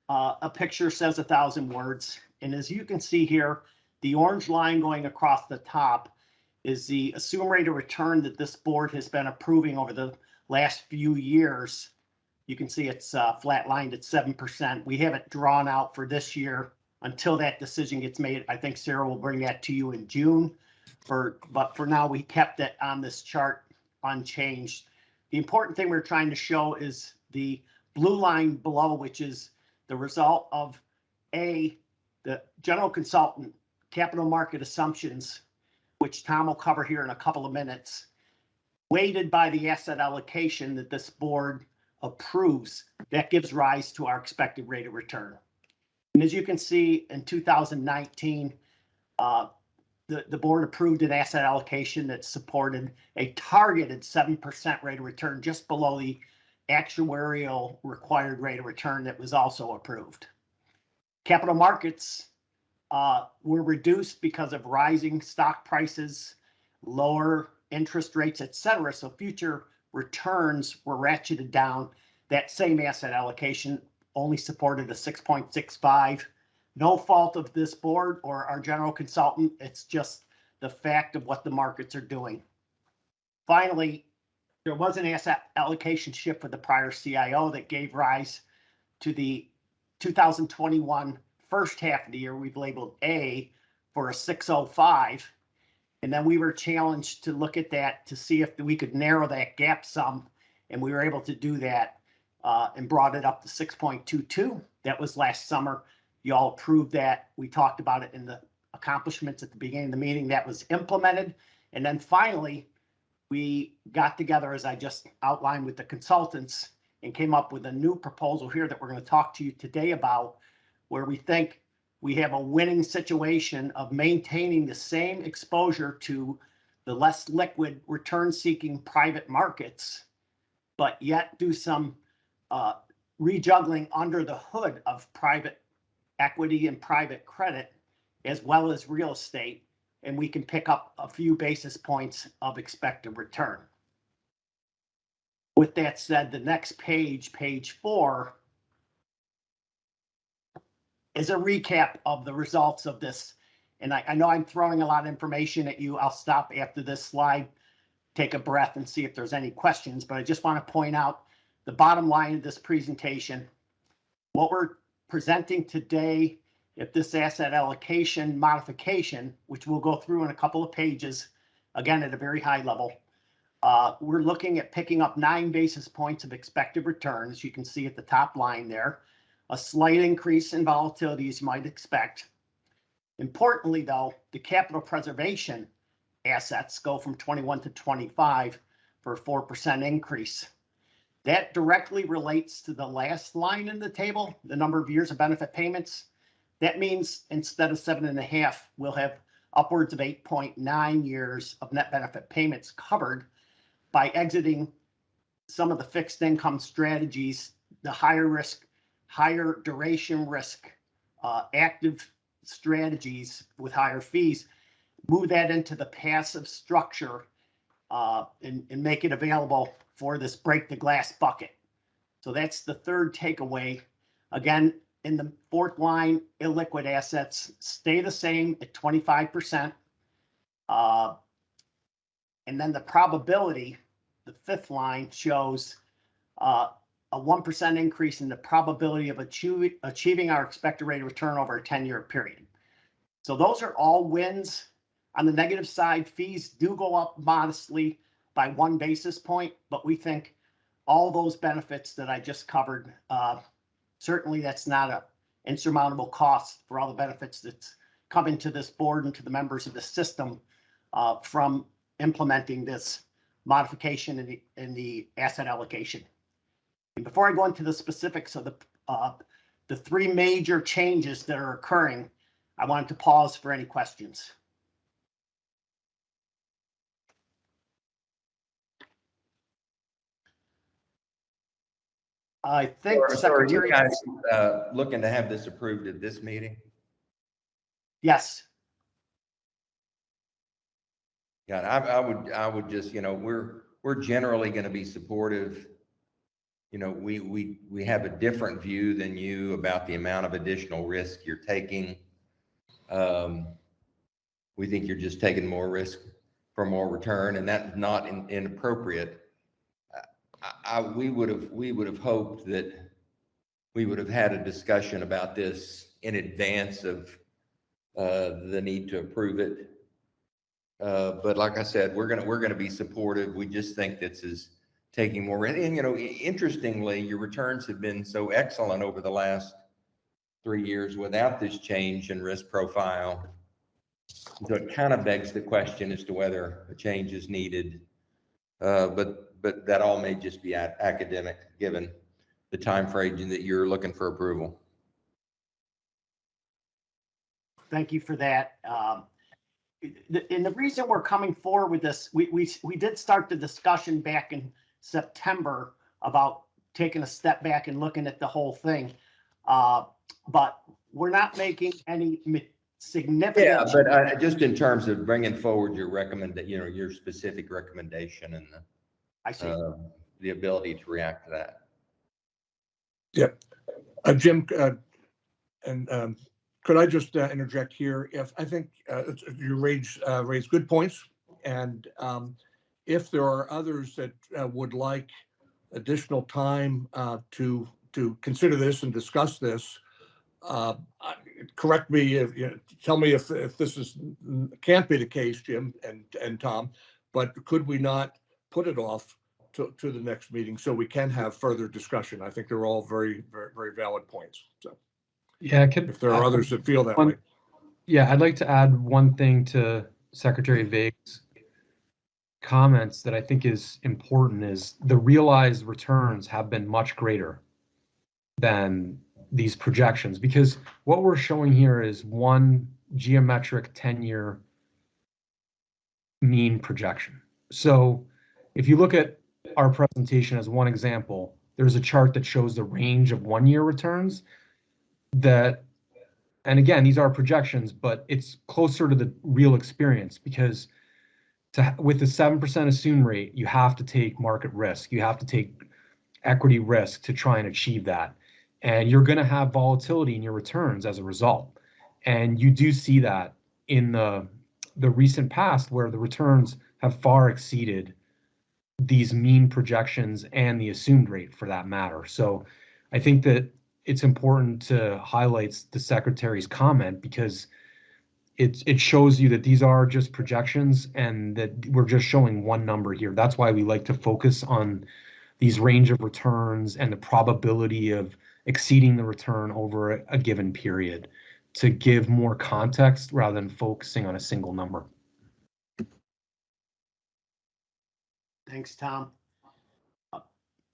a picture says 1,000 words. And as you can see here, the orange line going across the top is the assumed rate of return that this board has been approving over the last few years. You can see it's flatlined at 7%. We have it drawn out for this year until that decision gets made. I think Sarah will bring that to you in June. But for now, we kept it on this chart unchanged. The important thing we're trying to show is the blue line below, which is the result of the general consultant capital market assumptions, which Tom will cover here in a couple of minutes, weighted by the asset allocation that this board approves. That gives rise to our expected rate of return. And as you can see, in 2019, the board approved an asset allocation that supported a targeted 7% rate of return, just below the actuarial required rate of return that was also approved. Capital markets were reduced because of rising stock prices, lower interest rates, etc. So future returns were ratcheted down. That same asset allocation only supported a 6.65. No fault of this board or our general consultant. It's just the fact of what the markets are doing. Finally, there was an asset allocation shift with the prior CIO that gave rise to the 2021 first half of the year we've labeled A for a 605. And then we were challenged to look at that to see if we could narrow that gap some. And we were able to do that and brought it up to 6.22. That was last summer. You all approved that. We talked about it in the accomplishments at the beginning of the meeting. That was implemented. And then finally, we got together, as I just outlined with the consultants, and came up with a new proposal here that we're going to talk to you today about, where we think we have a winning situation of maintaining the same exposure to the less liquid return-seeking private markets, but yet do some rejuggling under the hood of private equity and private credit, as well as real estate, and we can pick up a few basis points of expected return. With that said, the next page, page 4, is a recap of the results of this. And I know I'm throwing a lot of information at you. I'll stop after this slide, take a breath, and see if there's any questions. But I just want to point out the bottom line of this presentation. What we're presenting today, if this asset allocation modification, which we'll go through in a couple of pages, again at a very high level, we're looking at picking up 9 basis points of expected returns. You can see at the top line there, a slight increase in volatility as you might expect. Importantly, though, the capital preservation assets go from 21 to 25 for a 4% increase. That directly relates to the last line in the table, the number of years of benefit payments. That means instead of 7.5, we'll have upwards of 8.9 years of net benefit payments covered by exiting some of the fixed income strategies, the higher risk, higher duration risk, active strategies with higher fees, move that into the passive structure and make it available for this break the glass bucket. So that's the third takeaway. Again, in the fourth line, illiquid assets stay the same at 25%. And then the probability, the fifth line, shows a 1% increase in the probability of achieving our expected rate of return over a 10-year period. So those are all wins. On the negative side, fees do go up modestly by 1 basis point, but we think all those benefits that I just covered, certainly that's not an insurmountable cost for all the benefits that's coming to this board and to the members of the system from implementing this modification in the asset allocation. And before I go into the specifics of the 3 major changes that are occurring, I wanted to pause for any questions. I think So are you Secretary, guys looking to have this approved at this meeting? yes, Yeah, I would just, we're generally going to be supportive. We have a different view than you about the amount of additional risk you're taking. We think you're just taking more risk for more return, and that's not inappropriate. We would have hoped that we would have had a discussion about this in advance of the need to approve it. But like I said, we're gonna be supportive. We just think this is taking more. And interestingly, your returns have been so excellent over the last 3 years without this change in risk profile. So it kind of begs the question as to whether a change is needed. But that all may just be academic, given the time frame that you're looking for approval. thank you for that. And the reason we're coming forward with this, we did start the discussion back in September about taking a step back and looking at the whole thing. But we're not making any significant. Yeah, but just in terms of bringing forward your your specific recommendation and I see. The ability to react to that. Yep. Jim, and could I just interject here? If I think you raise good points, and if there are others that would like additional time to consider this and discuss this, correct me tell me if this can't be the case, Jim and Tom, but could we not put it off to the next meeting so we can have further discussion? I think they're all very, very, very valid points. So Yeah, if there are others that feel that way. Yeah, I'd like to add one thing to Secretary Vague's comments that I think is important is the realized returns have been much greater than these projections, because what we're showing here is one geometric 10-year mean projection. So if you look at our presentation as one example, there's a chart that shows the range of 1-year returns that, and again, these are projections, but it's closer to the real experience, because with the 7% assumed rate, you have to take market risk. You have to take equity risk to try and achieve that. And you're going to have volatility in your returns as a result. And you do see that in the recent past, where the returns have far exceeded these mean projections and the assumed rate for that matter. So I think that it's important to highlight the Secretary's comment, because it shows you that these are just projections and that we're just showing one number here. That's why we like to focus on these range of returns and the probability of exceeding the return over a given period, to give more context rather than focusing on a single number. Thanks, Tom.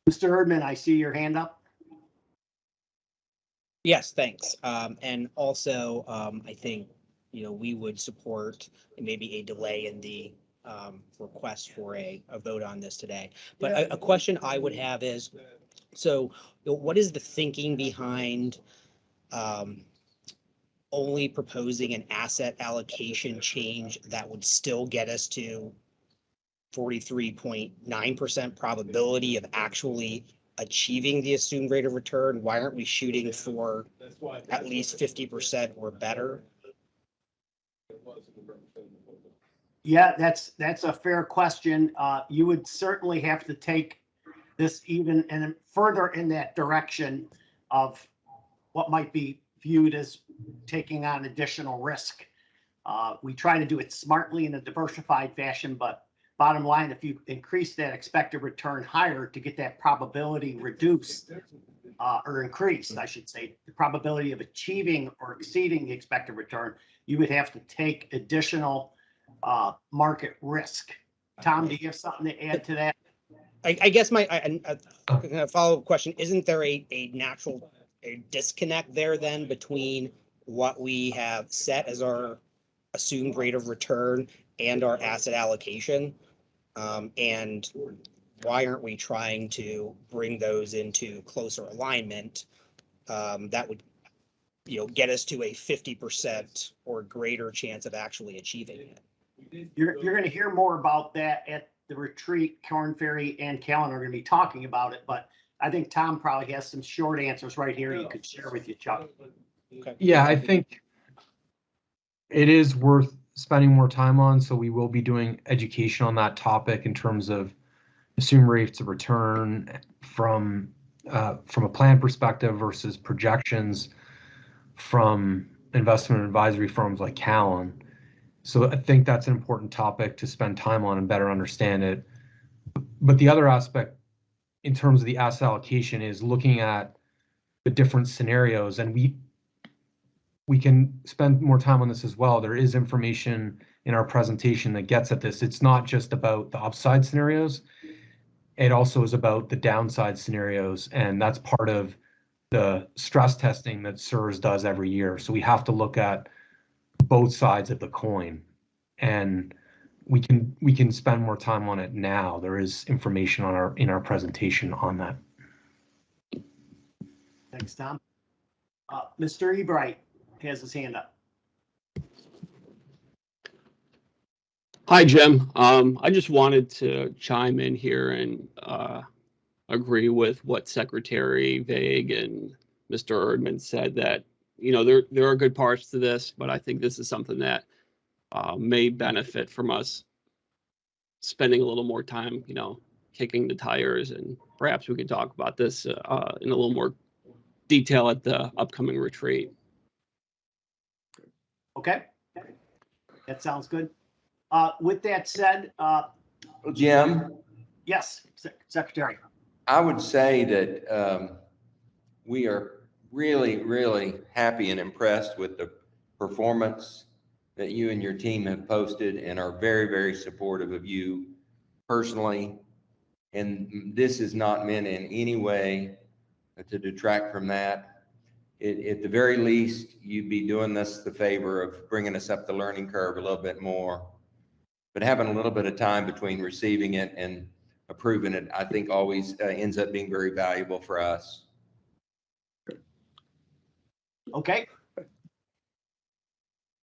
Mr. Erdman, I see your hand up. Yes, thanks. And also, I think, we would support maybe a delay in the request for a vote on this today. But a question I would have is, so what is the thinking behind only proposing an asset allocation change that would still get us to 43.9% probability of actually achieving the assumed rate of return? Why aren't we shooting for at least 50% or better? Yeah, that's a fair question. You would certainly have to take this even and further in that direction of what might be viewed as taking on additional risk. We try to do it smartly in a diversified fashion, but bottom line, if you increase that expected return higher to get that probability reduced or increased, I should say, the probability of achieving or exceeding the expected return, you would have to take additional market risk. Tom, do you have something to add to that? I guess my follow-up question, isn't there a natural disconnect there then between what we have set as our assumed rate of return and our asset allocation? And why aren't we trying to bring those into closer alignment? That would, get us to a 50% or greater chance of actually achieving it. You're going to hear more about that at the retreat. Corn Ferry and Callan are going to be talking about it, but I think Tom probably has some short answers right here you could share with you, Chuck. Okay. Yeah, I think it is worth spending more time on. So we will be doing education on that topic in terms of assumed rates of return from a plan perspective versus projections from investment advisory firms like Callan. So I think that's an important topic to spend time on and better understand it. But the other aspect in terms of the asset allocation is looking at the different scenarios, and we can spend more time on this as well. There is information in our presentation that gets at this. It's not just about the upside scenarios. It also is about the downside scenarios, and that's part of the stress testing that SERS does every year. So we have to look at both sides of the coin, and we can spend more time on it now. There is information in our presentation on that. Thanks, Tom. Mr. Ebright has his hand up. Hi, Jim. I just wanted to chime in here and agree with what Secretary Vague and Mr. Erdman said, that there are good parts to this, but I think this is something that may benefit from us spending a little more time, kicking the tires, and perhaps we can talk about this in a little more detail at the upcoming retreat. Okay, that sounds good. With that said, Jim, yes, Secretary. I would say that we are really, really happy and impressed with the performance that you and your team have posted, and are very, very supportive of you personally. And this is not meant in any way to detract from that. At the very least, you'd be doing us the favor of bringing us up the learning curve a little bit more. But having a little bit of time between receiving it and approving it, I think always ends up being very valuable for us. Okay.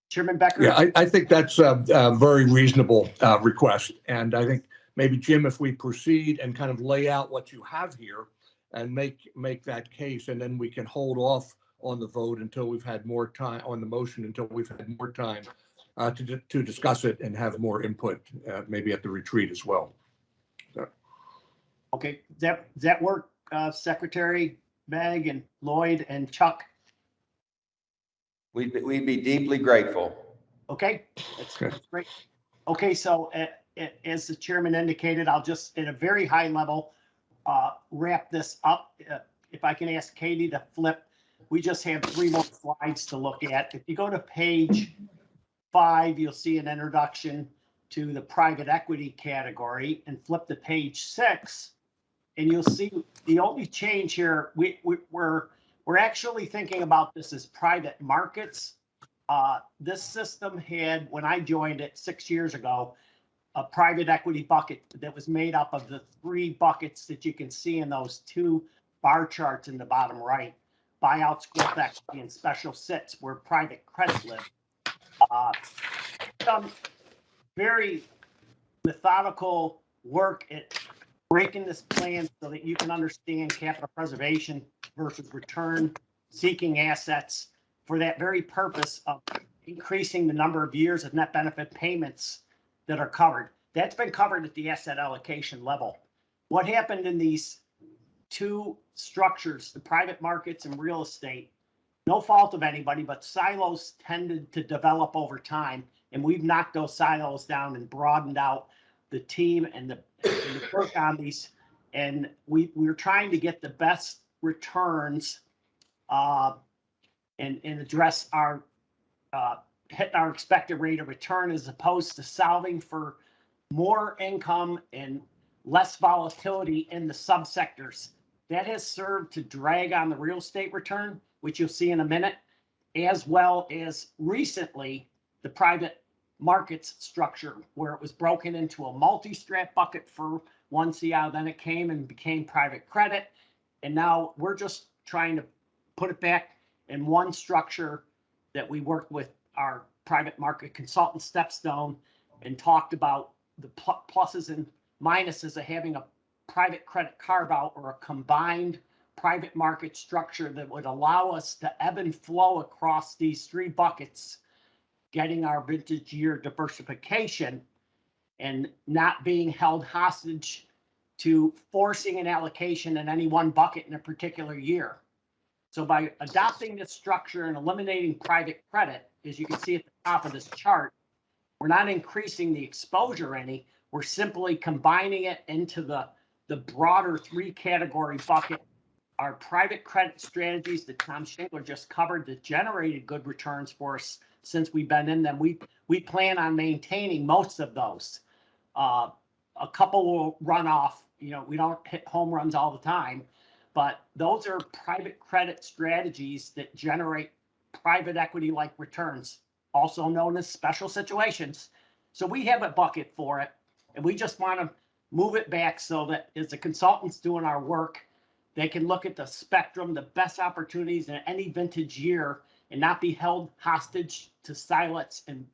Chairman Becker. Yeah, I think that's a very reasonable request. And I think maybe, Jim, if we proceed and kind of lay out what you have here and make that case, and then we can hold off on the vote until we've had more time on the motion, until we've had more time to discuss it and have more input, maybe at the retreat as well. So. Okay, does that work, Secretary Meg and Lloyd and Chuck? We'd be deeply grateful. Okay, that's great. Okay, so as the chairman indicated, I'll just, at a very high level, wrap this up. If I can ask Katie to flip, we just have 3 more slides to look at. If you go to page 5, you'll see an introduction to the private equity category, and flip to page 6, and you'll see the only change here. We're actually thinking about this as private markets. This system had, when I joined it 6 years ago, a private equity bucket that was made up of the 3 buckets that you can see in those 2 bar charts in the bottom right: buyouts, growth equity, and special sits, where private credit live. Some very methodical work at breaking this plan so that you can understand capital preservation versus return seeking assets, for that very purpose of increasing the number of years of net benefit payments that are covered. That's been covered at the asset allocation level. What happened in these 2 structures, the private markets and real estate, no fault of anybody, but silos tended to develop over time, and we've knocked those silos down and broadened out the team and the work on these, and we're trying to get the best returns and address our hit our expected rate of return, as opposed to solving for more income and less volatility in the subsectors. That has served to drag on the real estate return, which you'll see in a minute, as well as recently the private markets structure, where it was broken into a multi-strat bucket for one CIO, then it came and became private credit. And now we're just trying to put it back in one structure that we worked with our private market consultant Stepstone and talked about the pluses and minuses of having a private credit carve out or a combined private market structure that would allow us to ebb and flow across these three buckets, getting our vintage year diversification and not being held hostage to forcing an allocation in any one bucket in a particular year. So by adopting this structure and eliminating private credit, as you can see at the top of this chart, we're not increasing the exposure any, we're simply combining it into the broader three category bucket. Our private credit strategies that Tom Schindler just covered that generated good returns for us since we've been in them, we plan on maintaining most of those. A couple will run off, we don't hit home runs all the time, but those are private credit strategies that generate private equity-like returns, also known as special situations. So we have a bucket for it, and we just want to move it back so that as the consultants doing our work, they can look at the spectrum, the best opportunities in any vintage year, and not be held hostage to silos and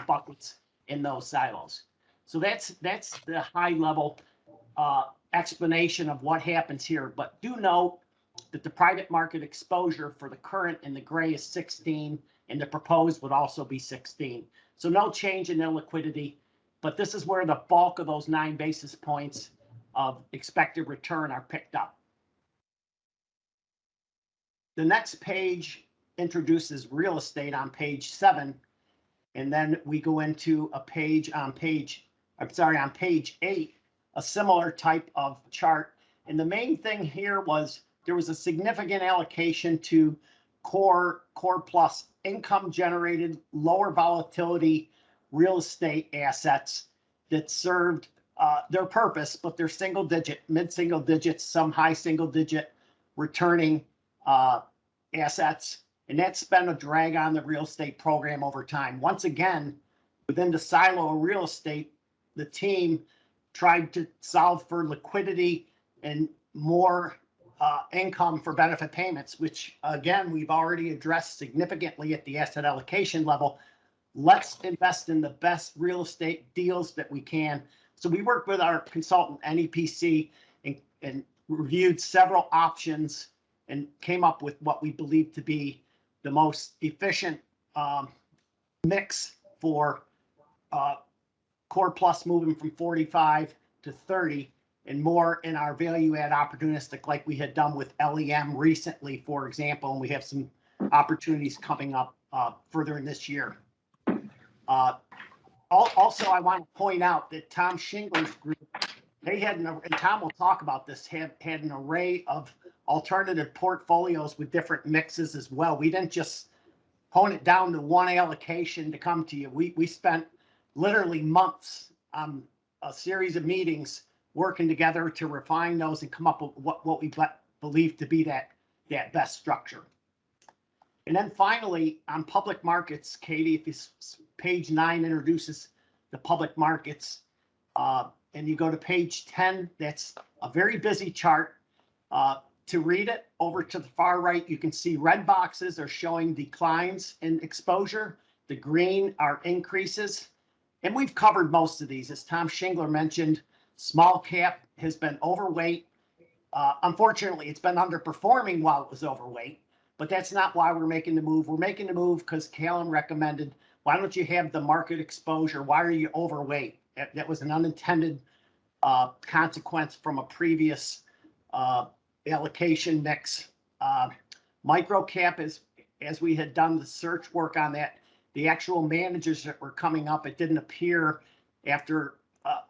buckets in those silos. So that's the high level explanation of what happens here. But do note that the private market exposure for the current in the gray is 16, and the proposed would also be 16. So no change in illiquidity, but this is where the bulk of those 9 basis points of expected return are picked up. The next page introduces real estate on page 7, and then we go into a page on page 8, a similar type of chart. And the main thing here was there was a significant allocation to core plus income generated, lower volatility real estate assets that served their purpose, but they're single digit, mid-single digits, some high single digit returning assets. And that's been a drag on the real estate program over time. Once again, within the silo of real estate, the team tried to solve for liquidity and more income for benefit payments, which again, we've already addressed significantly at the asset allocation level. Let's invest in the best real estate deals that we can. So we worked with our consultant, NEPC, and reviewed several options and came up with what we believe to be the most efficient mix for core plus moving from 45 to 30 and more in our value add opportunistic like we had done with LEM recently, for example, and we have some opportunities coming up further in this year. Also, I want to point out that Tom Schindler's group, they had, and Tom will talk about this, had an array of alternative portfolios with different mixes as well. We didn't just hone it down to one allocation to come to you. We spent literally months on a series of meetings working together to refine those and come up with what we believe to be that best structure. And then finally, on public markets, Katie, if this page 9 introduces the public markets, and you go to page 10, that's a very busy chart. To read it, over to the far right, you can see red boxes are showing declines in exposure. The green are increases. And we've covered most of these. As Tom Schindler mentioned, small cap has been overweight. Unfortunately, it's been underperforming while it was overweight, but that's not why we're making the move. We're making the move because Callum recommended, why don't you have the market exposure? Why are you overweight? That was an unintended consequence from a previous allocation mix. Micro cap is, as we had done the search work on that, the actual managers that were coming up, it didn't appear after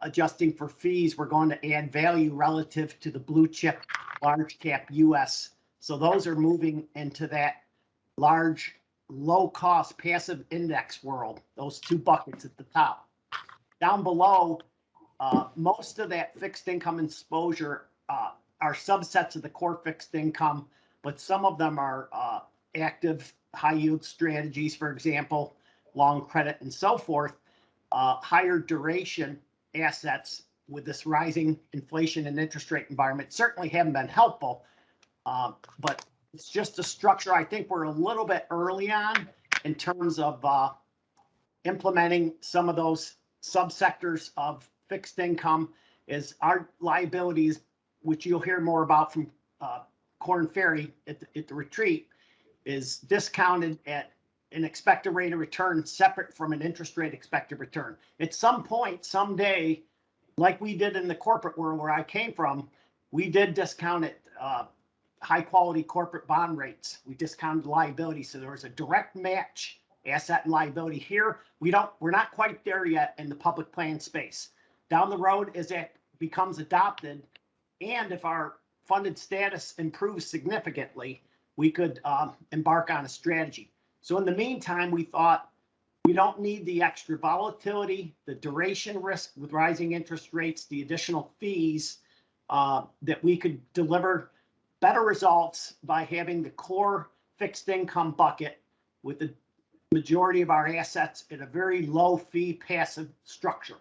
adjusting for fees, we're going to add value relative to the blue chip large cap US. So those are moving into that large, low cost passive index world, those 2 buckets at the top. Down below, most of that fixed income exposure are subsets of the core fixed income, but some of them are active high yield strategies, for example, long credit and so forth, higher duration assets with this rising inflation and interest rate environment certainly haven't been helpful. But it's just a structure I think we're a little bit early on in terms of implementing some of those subsectors of fixed income. Is our liabilities, which you'll hear more about from Corn Ferry at the retreat, is discounted at an expected rate of return separate from an interest rate expected return. At some point, someday, like we did in the corporate world where I came from, we did discount it. High quality corporate bond rates. We discounted liability. So there was a direct match asset and liability. Here, we're not quite there yet in the public plan space. Down the road, as that becomes adopted, and if our funded status improves significantly, we could embark on a strategy. So in the meantime, we thought we don't need the extra volatility, the duration risk with rising interest rates, the additional fees, that we could deliver better results by having the core fixed income bucket with the majority of our assets in a very low fee passive structure.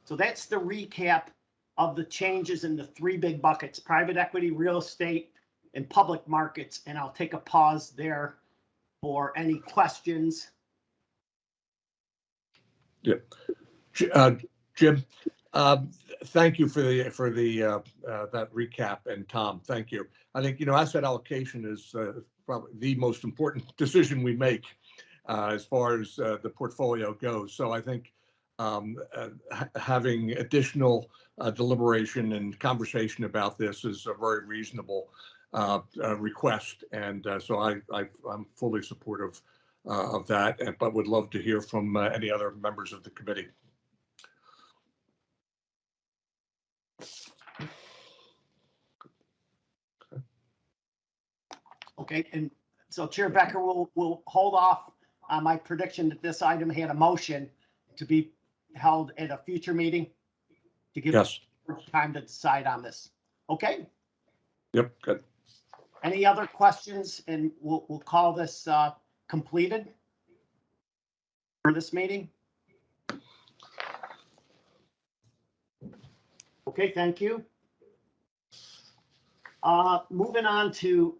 So that's the recap of the changes in the three big buckets: private equity, real estate, and public markets. And I'll take a pause there for any questions. Yeah. Jim, thank you for that recap, and Tom, thank you. I think, asset allocation is probably the most important decision we make as far as the portfolio goes. So I think having additional deliberation and conversation about this is a very reasonable request, and so I'm fully supportive of that, but would love to hear from any other members of the committee. Okay, and so Chair Becker will hold off on my prediction that this item had a motion to be held at a future meeting to give us time to decide on this. Okay? Yep, good. Any other questions? And we'll call this completed for this meeting. Okay, thank you. Moving on to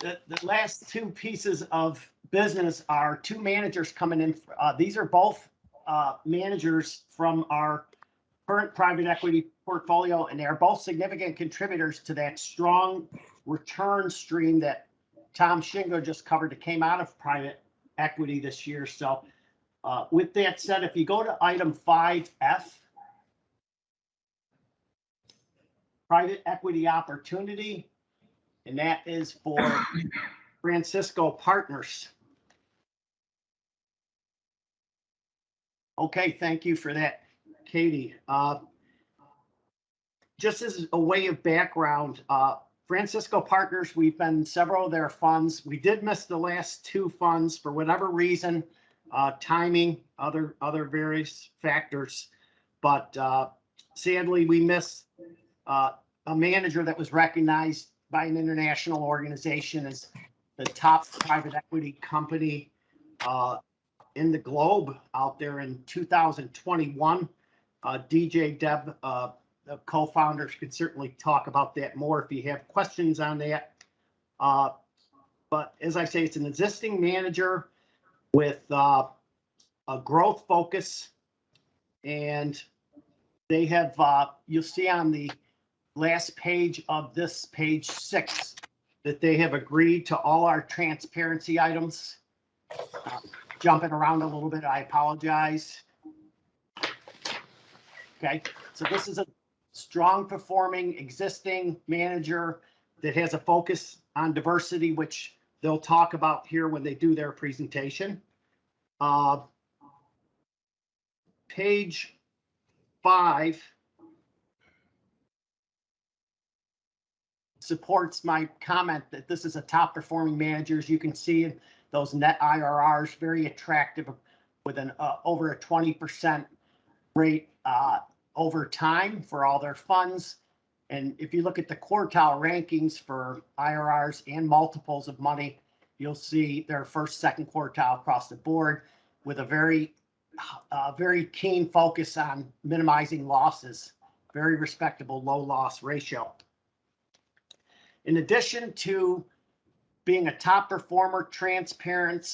the last two pieces of business are two managers coming in. These are both managers from our current private equity portfolio, and they are both significant contributors to that strong return stream that Tom Shingo just covered that came out of private equity this year. So with that said, if you go to item 5F, private equity opportunity, and that is for Francisco Partners. Okay, thank you for that, Katie. Just as a way of background, Francisco Partners, we've been in several of their funds. We did miss the last two funds for whatever reason, timing, other various factors, but sadly we missed a manager that was recognized by an international organization as the top private equity company in the globe out there in 2021. DJ Deb, the co-founders, could certainly talk about that more if you have questions on that. But as I say, it's an existing manager with a growth focus, and they have, you'll see on the last page of this, page 6, that they have agreed to all our transparency items. Jumping around a little bit, I apologize. Okay, so this is a strong performing existing manager that has a focus on diversity, which they'll talk about here when they do their presentation. Page 5 supports my comment that this is a top performing manager. As you can see, those net IRRs, very attractive with an over a 20% rate over time for all their funds. And if you look at the quartile rankings for IRRs and multiples of money, you'll see they're first, second quartile across the board with a very a very keen focus on minimizing losses, very respectable low loss ratio. In addition to being a top performer, transparent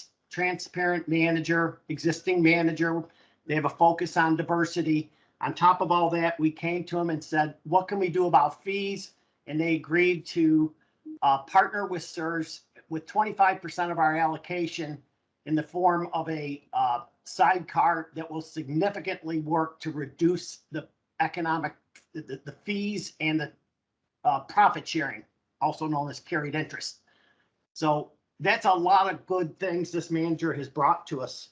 manager, existing manager, they have a focus on diversity. On top of all that, we came to them and said, what can we do about fees? And they agreed to partner with SERS with 25% of our allocation in the form of a sidecar that will significantly work to reduce the the fees and the profit sharing, also known as carried interest. So that's a lot of good things this manager has brought to us.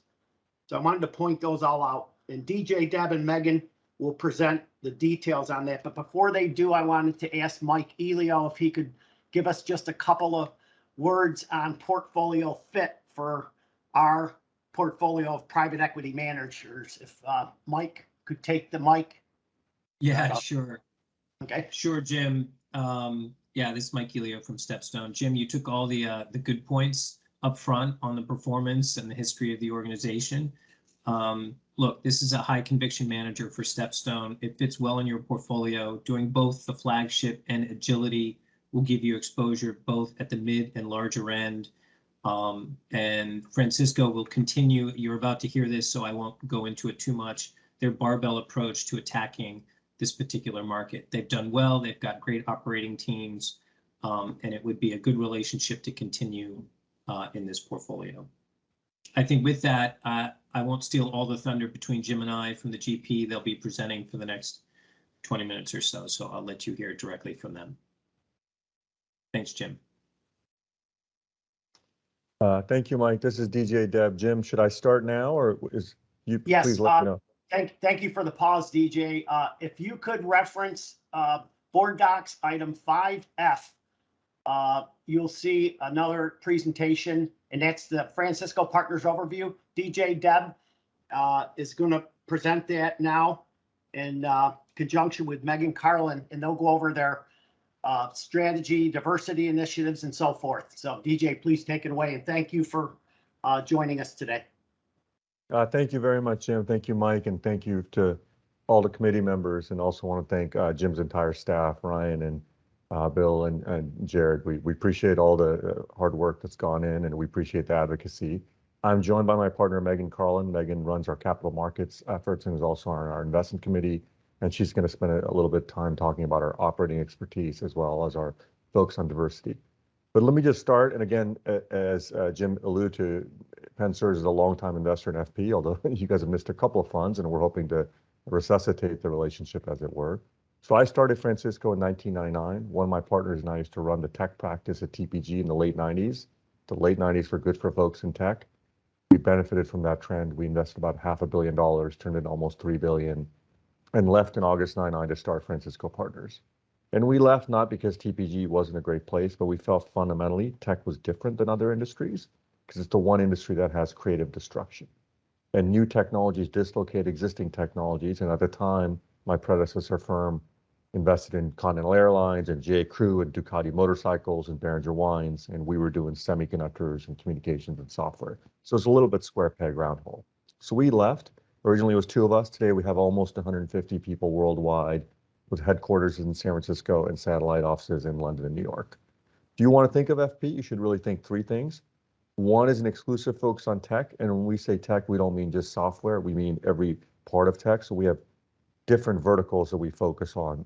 So I wanted to point those all out. And DJ, Deb, and Megan will present the details on that. But before they do, I wanted to ask Mike Elio if he could give us just a couple of words on portfolio fit for our portfolio of private equity managers. If Mike could take the mic. Yeah, sure. Okay. Sure, Jim. Yeah, this is Mike Elio from Stepstone. Jim, you took all the good points up front on the performance and the history of the organization. Look, this is a high conviction manager for Stepstone. It fits well in your portfolio. Doing both the flagship and agility will give you exposure both at the mid and larger end. And Francisco will continue. You're about to hear this, so I won't go into it too much. Their barbell approach to attacking this particular market. They've done well. They've got great operating teams, and it would be a good relationship to continue in this portfolio. I think with that, I won't steal all the thunder between Jim and I from the GP. They'll be presenting for the next 20 minutes or so, so I'll let you hear directly from them. Thanks, Jim. Thank you, Mike. This is DJ Deb. Jim, should I start now, or is you? Yes. Please let me know. Thank you for the pause, DJ. If you could reference Board Docs item 5F, you'll see another presentation, and that's the Francisco Partners overview. DJ Deb is going to present that now in conjunction with Megan Carlin, and they'll go over their strategy, diversity initiatives, and so forth. So DJ, please take it away, and thank you for joining us today. Thank you very much, Jim. Thank you, Mike, and thank you to all the committee members, and also want to thank Jim's entire staff, Ryan and Bill and Jared. We appreciate all the hard work that's gone in, and we appreciate the advocacy. I'm joined by my partner, Megan Carlin. Megan runs our capital markets efforts and is also on our investment committee, and she's going to spend a little bit of time talking about our operating expertise as well as our focus on diversity. But let me just start, and again, as Jim alluded to, SERS is a longtime investor in FP, although you guys have missed a couple of funds, and we're hoping to resuscitate the relationship, as it were. So I started Francisco in 1999. One of my partners and I used to run the tech practice at TPG in the late 90s. The late 90s were good for folks in tech. We benefited from that trend. We invested about $500 million, turned in almost $3 billion, and left in August 99 to start Francisco Partners. And we left not because TPG wasn't a great place, but we felt fundamentally tech was different than other industries, because it's the one industry that has creative destruction. And new technologies dislocate existing technologies. And at the time, my predecessor firm invested in Continental Airlines and J. Crew and Ducati motorcycles and Behringer wines, and we were doing semiconductors and communications and software. So it's a little bit square peg, round hole. So we left. Originally, it was 2 of us. Today, we have almost 150 people worldwide, with headquarters in San Francisco and satellite offices in London and New York. Do you want to think of FP? You should really think 3 things. One is an exclusive focus on tech. And when we say tech, we don't mean just software. We mean every part of tech. So we have different verticals that we focus on.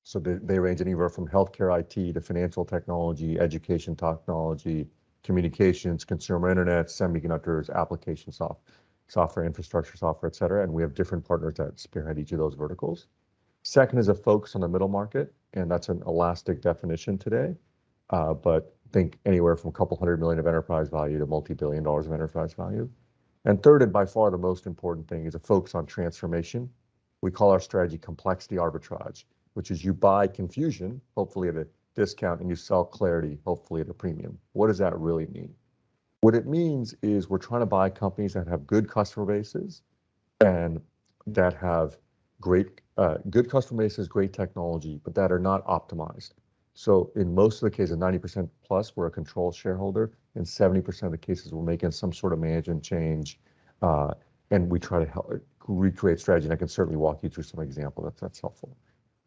So they range anywhere from healthcare IT to financial technology, education technology, communications, consumer internet, semiconductors, application software, infrastructure software, et cetera. And we have different partners that spearhead each of those verticals. Second is a focus on the middle market, and that's an elastic definition today. But think anywhere from a couple $100 million of enterprise value to multi-billion dollars of enterprise value. And third, and by far the most important thing, is a focus on transformation. We call our strategy complexity arbitrage, which is you buy confusion, hopefully at a discount, and you sell clarity, hopefully at a premium. What does that really mean? What it means is we're trying to buy companies that have good customer bases and that have good customer bases, great technology, but that are not optimized. So in most of the cases, 90% plus, we're a control shareholder. In 70% of the cases, we're making some sort of management change, And we try to help recreate strategy, and I can certainly walk you through some examples that's helpful.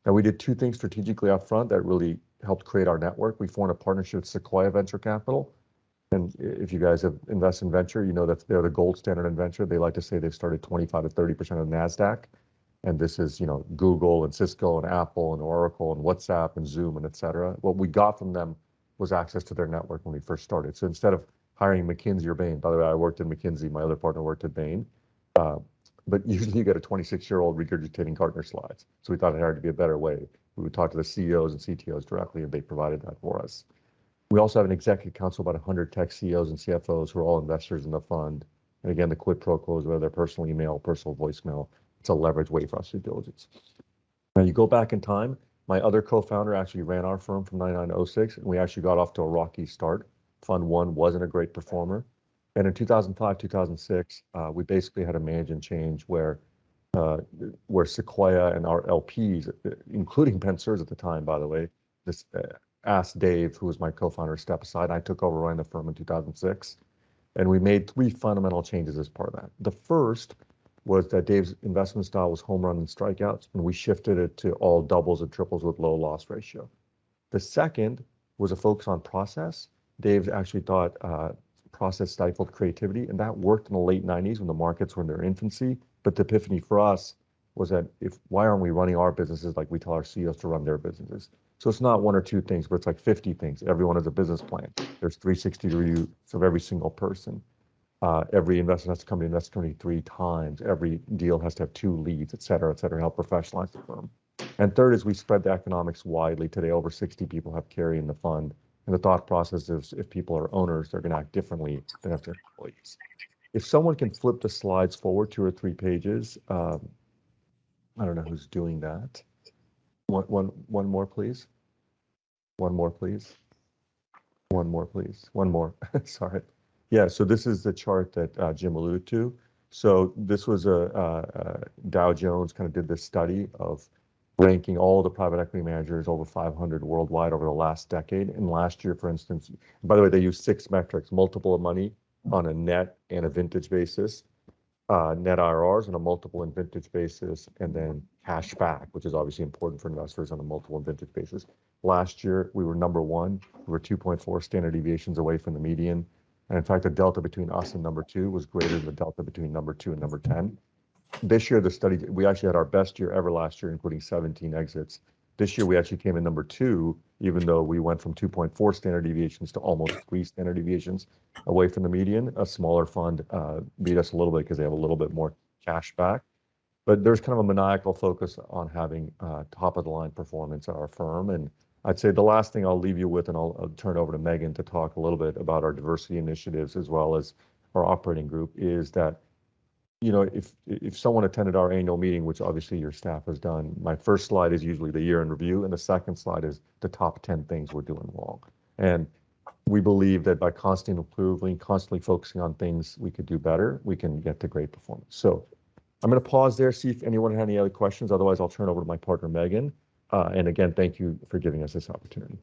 Now, we did two things strategically up front that really helped create our network. We formed a partnership with Sequoia Venture Capital. And if you guys have invested in venture, you know that they're the gold standard in venture. They like to say they've started 25 to 30% of NASDAQ. And this is, Google and Cisco and Apple and Oracle and WhatsApp and Zoom and et cetera. What we got from them was access to their network when we first started. So instead of hiring McKinsey or Bain, by the way, I worked in McKinsey, my other partner worked at Bain, but usually you get a 26-year-old regurgitating Gartner slides. So we thought it had to be a better way. We would talk to the CEOs and CTOs directly, and they provided that for us. We also have an executive council, about 100 tech CEOs and CFOs who are all investors in the fund. And again, the quid pro quos, whether they're personal email, personal voicemail, it's a leverage way for us to do diligence. Now you go back in time, my other co-founder actually ran our firm from 99 to 06, and we actually got off to a rocky start. Fund 1 wasn't a great performer. And in 2005, 2006, we basically had a management change where Sequoia and our LPs, including SERS at the time, by the way, asked Dave, who was my co-founder, to step aside. I took over running the firm in 2006. And we made 3 fundamental changes as part of that. The first was that Dave's investment style was home run and strikeouts, and we shifted it to all doubles and triples with low loss ratio. The second was a focus on process. Dave actually thought process stifled creativity, and that worked in the late 90s when the markets were in their infancy. But the epiphany for us was that why aren't we running our businesses like we tell our CEOs to run their businesses? So it's not 1 or 2 things, but it's like 50 things. Everyone has a business plan. There's 360 reviews of every single person. Every investor has to come to invest company 3 times. Every deal has to have 2 leads, et cetera, help professionalize the firm. And third is we spread the economics widely. Today, over 60 people have carry in the fund. And the thought process is if people are owners, they're going to act differently than if they're employees. If someone can flip the slides forward 2 or 3 pages, I don't know who's doing that. One more, please. One more, please. One more, please. One more. Sorry. Yeah, so this is the chart that Jim alluded to. So this was Dow Jones kind of did this study of ranking all the private equity managers over 500 worldwide over the last decade. And last year, for instance, by the way, they used 6 metrics: multiple of money on a net and a vintage basis, net IRRs on a multiple and vintage basis, and then cash back, which is obviously important for investors on a multiple and vintage basis. Last year, we were number 1. We were 2.4 standard deviations away from the median. And in fact, the delta between us and number 2 was greater than the delta between number 2 and number 10. This year, the study, we actually had our best year ever last year, including 17 exits. This year, we actually came in number 2, even though we went from 2.4 standard deviations to almost 3 standard deviations away from the median. A smaller fund beat us a little bit because they have a little bit more cash back. But there's kind of a maniacal focus on having top of the line performance at our firm. And I'd say the last thing I'll leave you with, and I'll turn it over to Megan to talk a little bit about our diversity initiatives as well as our operating group, is that if someone attended our annual meeting, which obviously your staff has done, my first slide is usually the year in review, and the second slide is the top 10 things we're doing wrong. And we believe that by constantly improving, constantly focusing on things we could do better, we can get to great performance. So I'm going to pause there, see if anyone had any other questions. Otherwise, I'll turn over to my partner, Megan. And again, thank you for giving us this opportunity.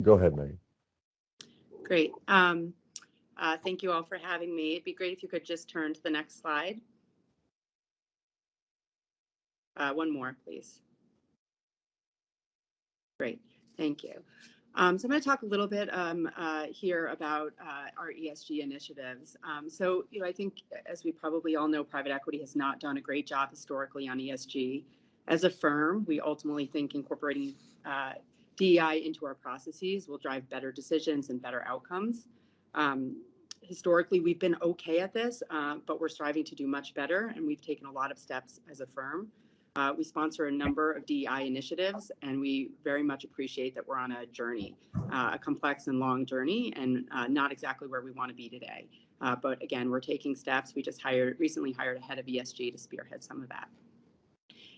Go ahead, Megan. Great. Thank you all for having me. It'd be great if you could just turn to the next slide. One more, please. Great. Thank you. So I'm going to talk a little bit here about our ESG initiatives. I think, as we probably all know, private equity has not done a great job historically on ESG. As a firm, we ultimately think incorporating DEI into our processes will drive better decisions and better outcomes. Historically, we've been okay at this, but we're striving to do much better, and we've taken a lot of steps as a firm. We sponsor a number of DEI initiatives, and we very much appreciate that we're on a journey, a complex and long journey, and not exactly where we want to be today. But again, we're taking steps. We just recently hired a head of ESG to spearhead some of that.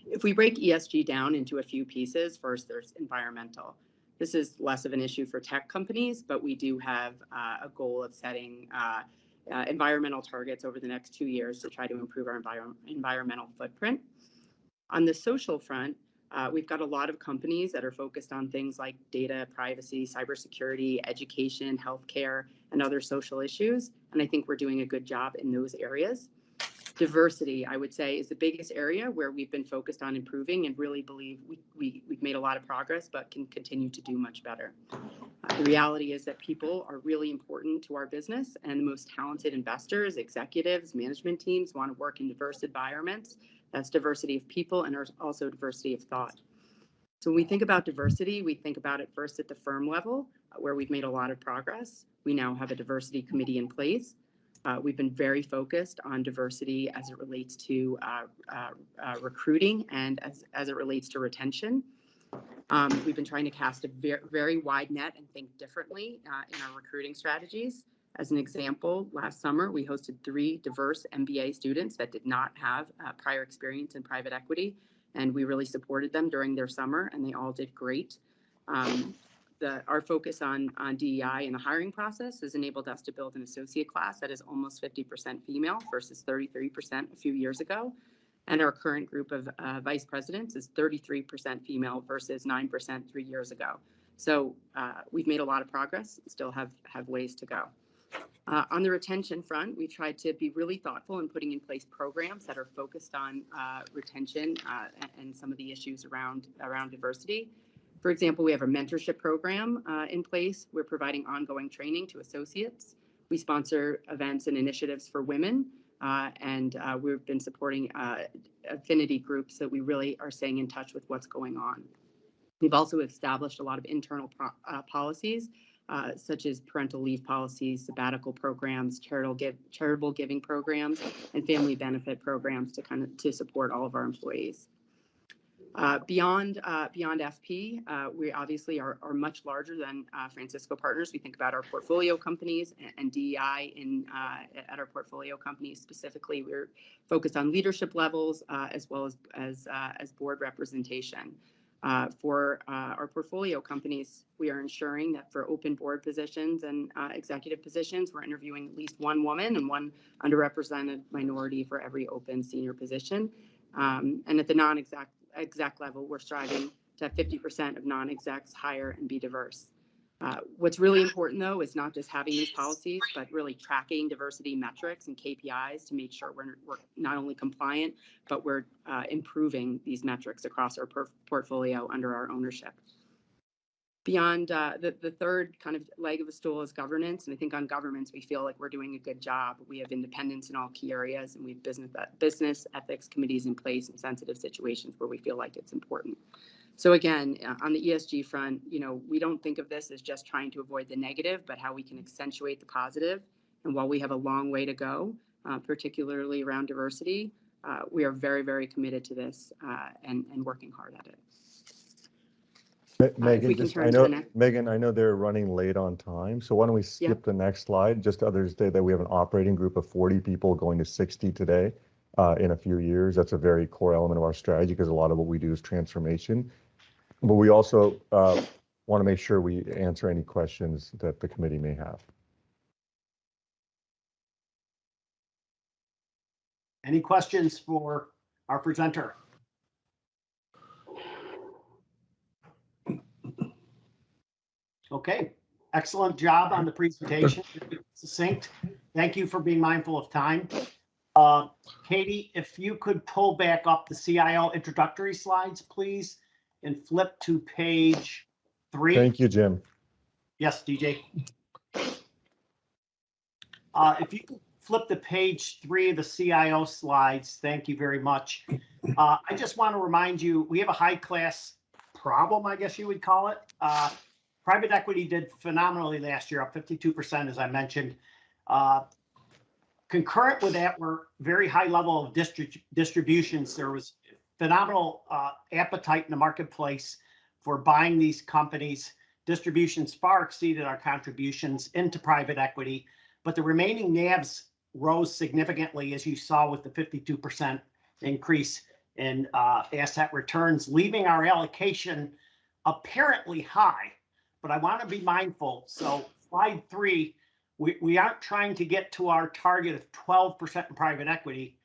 If we break ESG down into a few pieces, first there's environmental. This is less of an issue for tech companies, but we do have a goal of setting environmental targets over the next 2 years to try to improve our environmental footprint. On the social front, We've got a lot of companies that are focused on things like data privacy, cybersecurity, education, healthcare, and other social issues. And I think we're doing a good job in those areas. Diversity, I would say, is the biggest area where we've been focused on improving and really believe we've made a lot of progress, but can continue to do much better. The reality is that people are really important to our business, and the most talented investors, executives, management teams want to work in diverse environments. That's diversity of people and also diversity of thought. So when we think about diversity, we think about it first at the firm level, where we've made a lot of progress. We now have a diversity committee in place. We've been very focused on diversity as it relates to recruiting and as it relates to retention. We've been trying to cast a very wide net and think differently in our recruiting strategies. As an example, last summer, we hosted 3 diverse MBA students that did not have prior experience in private equity, and we really supported them during their summer, and they all did great. Our focus on DEI in the hiring process has enabled us to build an associate class that is almost 50% female versus 33% a few years ago. And our current group of vice presidents is 33% female versus 9% 3 years ago. So we've made a lot of progress, still have ways to go. On the retention front, we tried to be really thoughtful in putting in place programs that are focused on retention and some of the issues around diversity. For example, we have a mentorship program in place. We're providing ongoing training to associates. We sponsor events and initiatives for women, and we've been supporting affinity groups so we really are staying in touch with what's going on. We've also established a lot of internal policies, such as parental leave policies, sabbatical programs, charitable giving programs, and family benefit programs to support all of our employees. Beyond FP, we obviously are much larger than Francisco Partners. We think about our portfolio companies and DEI at our portfolio companies specifically. We're focused on leadership levels as well as board representation. For our portfolio companies, we are ensuring that for open board positions and executive positions, we're interviewing at least one woman and one underrepresented minority for every open senior position. And at the non-exec level, we're striving to have 50% of non-execs hire and be diverse. What's really important, though, is not just having these policies, but really tracking diversity metrics and KPIs to make sure we're not only compliant, but we're improving these metrics across our portfolio under our ownership. Beyond the third kind of leg of the stool is governance. And I think on governance, we feel like we're doing a good job. We have independence in all key areas, and we have business ethics committees in place in sensitive situations where we feel like it's important. So again, on the ESG front, we don't think of this as just trying to avoid the negative, but how we can accentuate the positive. And while we have a long way to go, particularly around diversity, we are very, very committed to this and working hard at it. Megan, I know they're running late on time, so why don't we skip the next slide? Just others say that we have an operating group of 40 people going to 60 today in a few years. That's a very core element of our strategy because a lot of what we do is transformation. But we also want to make sure we answer any questions that the committee may have. Any questions for our presenter? Okay, excellent job on the presentation. Succinct. Thank you for being mindful of time. Katie, if you could pull back up the CIO introductory slides, please, and flip to page 3. Thank you, Jim. Yes, DJ. If you could flip to page 3 of the CIO slides, thank you very much. I just want to remind you, we have a high-class problem, I guess you would call it. Private equity did phenomenally last year, up 52%, as I mentioned. Concurrent with that were very high level of distributions. There was phenomenal appetite in the marketplace for buying these companies. Distributions far exceeded our contributions into private equity, but the remaining NAVs rose significantly, as you saw with the 52% increase in asset returns, leaving our allocation apparently high. But I want to be mindful. So slide 3, we aren't trying to get to our target of 12% in private equity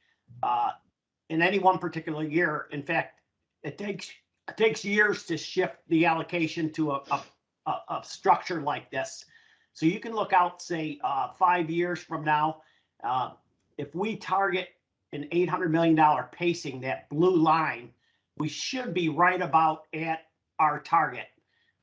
in any one particular year. In fact, it takes it takes years to shift the allocation to a structure like this. So you can look out, say, 5 years from now, if we target an $800 million pacing, that blue line, we should be right about at our target.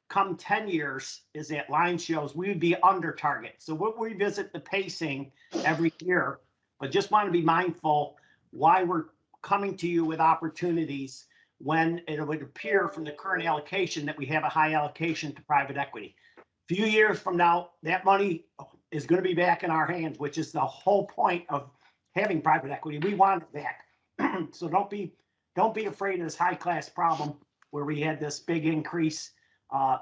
Come 10 years, as that line shows, we would be under target. So we'll revisit the pacing every year, but just want to be mindful why we're coming to you with opportunities when it would appear from the current allocation that we have a high allocation to private equity. Few years from now, that money is going to be back in our hands, which is the whole point of having private equity. We want it back. So don't be afraid of this high class problem where we had this big increase.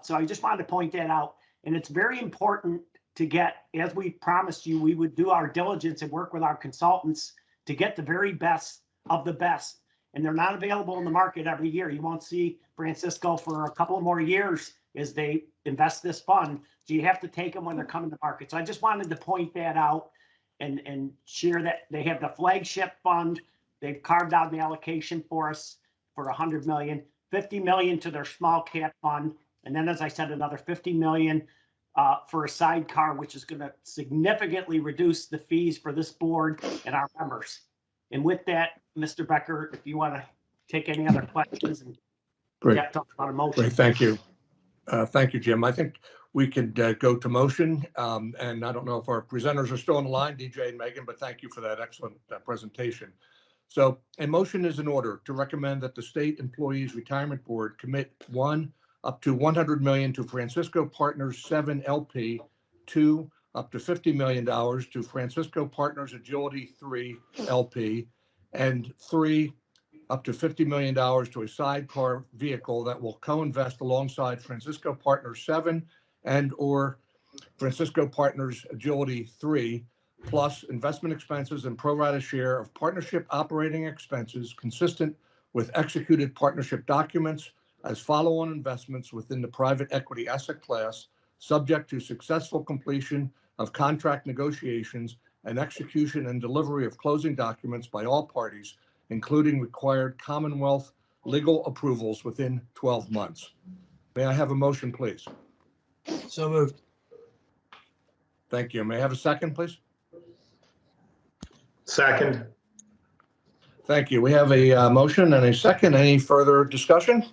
So I just wanted to point that out. And it's very important to get, as we promised you, we would do our diligence and work with our consultants to get the very best of the best. And they're not available in the market every year. You won't see Francisco for a couple of more years as they invest this fund. So you have to take them when they're coming to market. So I just wanted to point that out and share that they have the flagship fund. They've carved out the allocation for us for $100 million, $50 million to their small cap fund. And then, as I said, another $50 million for a sidecar, which is going to significantly reduce the fees for this board and our members. And with that, Mr. Becker, if you want to take any other questions and Great. talk about a motion. Great, thank you. Thank you, Jim. I think we could go to motion. And I don't know if our presenters are still on the line, DJ and Megan, but thank you for that excellent presentation. So a motion is in order to recommend that the State Employees Retirement Board commit up to $100 million to Francisco Partners 7 LP, 2 up to $50 million to Francisco Partners Agility 3 LP, and 3 up to $50 million to a sidecar vehicle that will co-invest alongside Francisco Partners 7 and or Francisco Partners Agility 3, plus investment expenses and pro rata share of partnership operating expenses consistent with executed partnership documents as follow-on investments within the private equity asset class, subject to successful completion of contract negotiations and execution and delivery of closing documents by all parties, including required Commonwealth legal approvals within 12 months. May I have a motion, please? So moved. Thank you. May I have a second, please? Second. Thank you. We have a motion and a second. Any further discussion?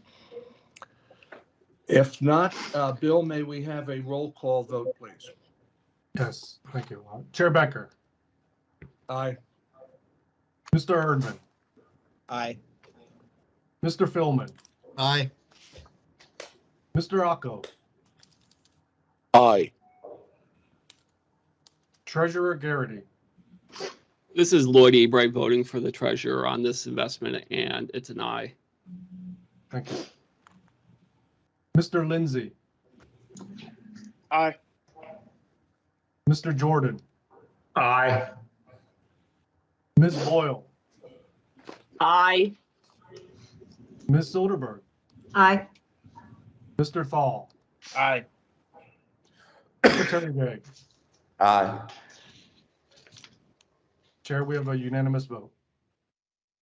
If not, Bill, may we have a roll call vote, please? Yes, thank you. Chair Becker, Aye. Mr. Erdman, Aye. Mr. Philman, Aye. Mr. Acco, Aye. Treasurer Garrity, This is Lloyd Ebright voting for the treasurer on this investment, and it's an aye. thank you. Mr. Lindsay, Aye. Mr. Jordan, Aye. Ms. Boyle, Aye. Ms. Soderberg, Aye. Mr. Thal, Aye. Secretary Gay. Aye. Chair, we have a unanimous vote.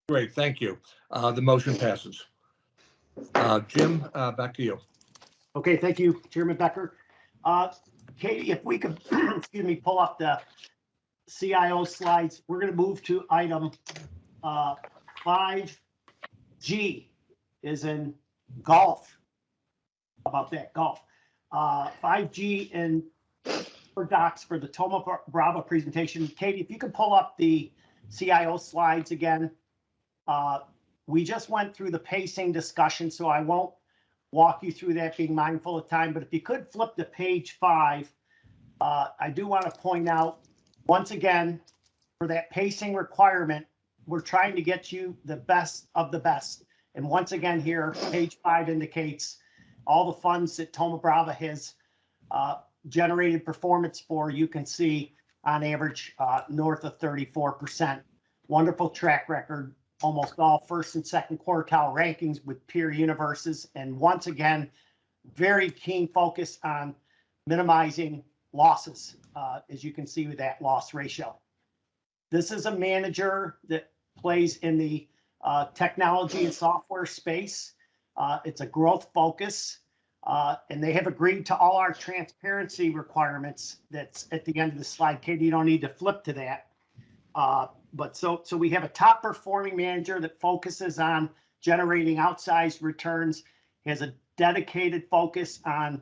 Great, thank you. The motion passes. Jim, back to you. Okay, thank you, Chairman Becker. Katie, if we could, excuse me, pull up the CIO slides. We're going to move to item 5G, is in golf. How about that, golf? 5G and docs for the Thoma Bravo presentation. Katie, if you could pull up the CIO slides again. We just went through the pacing discussion, so I won't walk you through that, being mindful of time, but if you could flip to page 5, I do want to point out, once again, for that pacing requirement, we're trying to get you the best of the best. And once again here, page 5 indicates all the funds that Thoma Bravo has generated performance for. You can see on average north of 34%. Wonderful track record. Almost all first and second quartile rankings with peer universes. And once again, very keen focus on minimizing losses, as you can see with that loss ratio. This is a manager that plays in the technology and software space. It's a growth focus. And they have agreed to all our transparency requirements. That's at the end of the slide. Katie, you don't need to flip to that. But so we have a top performing manager that focuses on generating outsized returns, has a dedicated focus on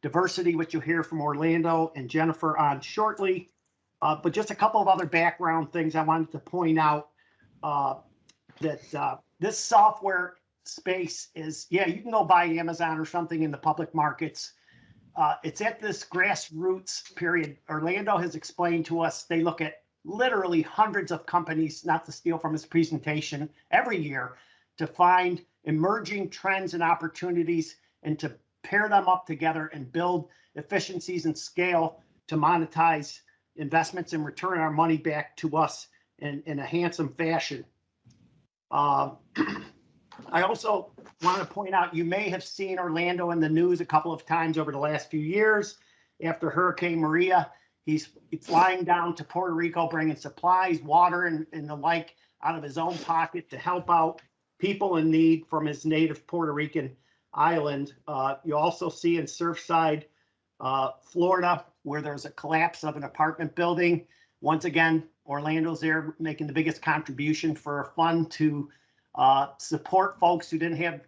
diversity, which you'll hear from Orlando and Jennifer on shortly. But just a couple of other background things I wanted to point out, that this software space is, yeah, you can go buy Amazon or something in the public markets. It's at this grassroots period. Orlando has explained to us they look at literally hundreds of companies, not to steal from his presentation, every year to find emerging trends and opportunities and to pair them up together and build efficiencies and scale to monetize investments and return our money back to us in a handsome fashion. I also want to point out, you may have seen Orlando in the news a couple of times over the last few years. After Hurricane Maria, he's flying down to Puerto Rico, bringing supplies, water, and the like out of his own pocket to help out people in need from his native Puerto Rican island. You also see in Surfside, Florida, where there's a collapse of an apartment building. Once again, Orlando's there making the biggest contribution for a fund to support folks who didn't have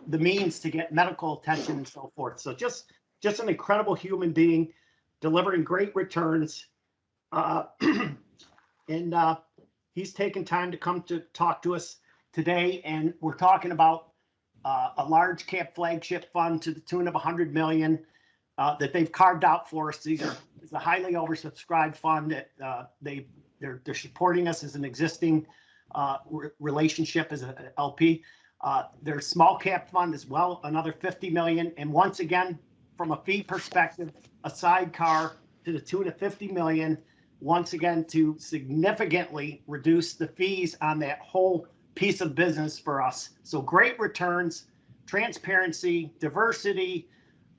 the means to get medical attention and so forth. So just an incredible human being delivering great returns. And he's taken time to come to talk to us today. And we're talking about a large cap flagship fund to the tune of 100 million that they've carved out for us. It's a highly oversubscribed fund that they're supporting us as an existing relationship as an LP. Their small cap fund as well, another 50 million. And once again, from a fee perspective, a sidecar to the tune of 50 million, once again, to significantly reduce the fees on that whole piece of business for us. So great returns, transparency, diversity,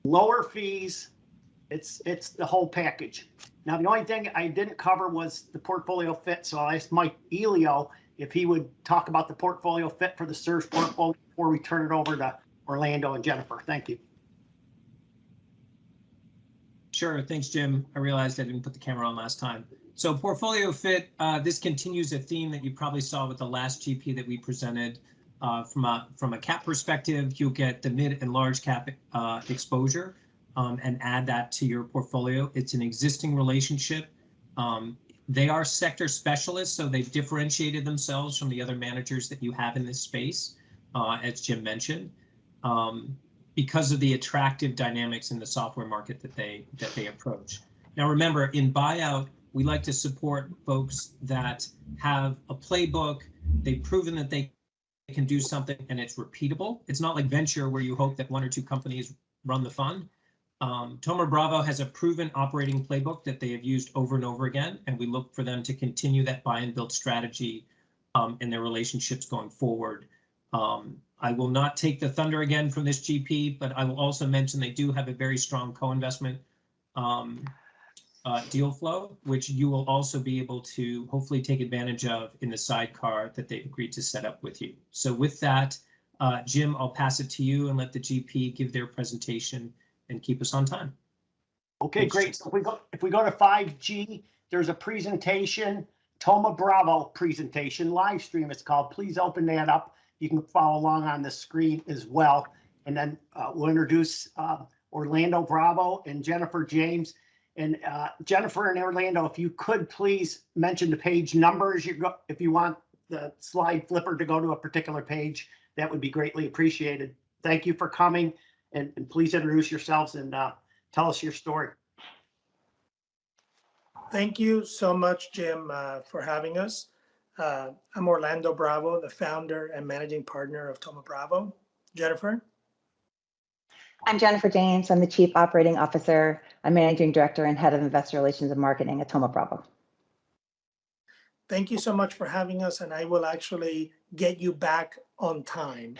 lower fees. It's the whole package. Now, the only thing I didn't cover was the portfolio fit. So I asked Mike Elio if he would talk about the portfolio fit for the SERS portfolio before we turn it over to Orlando and Jennifer. Thank you. Sure. Thanks, Jim. I realized I didn't put the camera on last time. So portfolio fit, this continues a theme that you probably saw with the last GP that we presented. From a cap perspective, you'll get the mid and large cap exposure and add that to your portfolio. It's an existing relationship. They are sector specialists, so they've differentiated themselves from the other managers that you have in this space, as Jim mentioned, because of the attractive dynamics in the software market that they approach. Now, remember, in buyout, we like to support folks that have a playbook. They've proven that they can do something and it's repeatable. It's not like venture where you hope that one or two companies run the fund. Thoma Bravo has a proven operating playbook that they have used over and over again, and we look for them to continue that buy and build strategy in their relationships going forward. I will not take the thunder again from this GP, but I will also mention they do have a very strong co-investment deal flow, which you will also be able to hopefully take advantage of in the sidecar that they've agreed to set up with you. So with that, Jim, I'll pass it to you and let the GP give their presentation and keep us on time. Okay, great. So if we go to 5G, there's a presentation, Thoma Bravo presentation, live stream it's called. Please open that up. You can follow along on the screen as well. And then we'll introduce Orlando Bravo and Jennifer James. And Jennifer and Orlando, if you could please mention the page numbers. If you want the slide flipper to go to a particular page, that would be greatly appreciated. Thank you for coming. And please introduce yourselves and tell us your story. Thank you so much, Jim, for having us. I'm Orlando Bravo, the founder and managing partner of Thoma Bravo. Jennifer? I'm Jennifer James. I'm the Chief Operating Officer. I'm Managing Director and Head of Investor Relations and Marketing at Thoma Bravo. Thank you so much for having us, and I will actually get you back on time.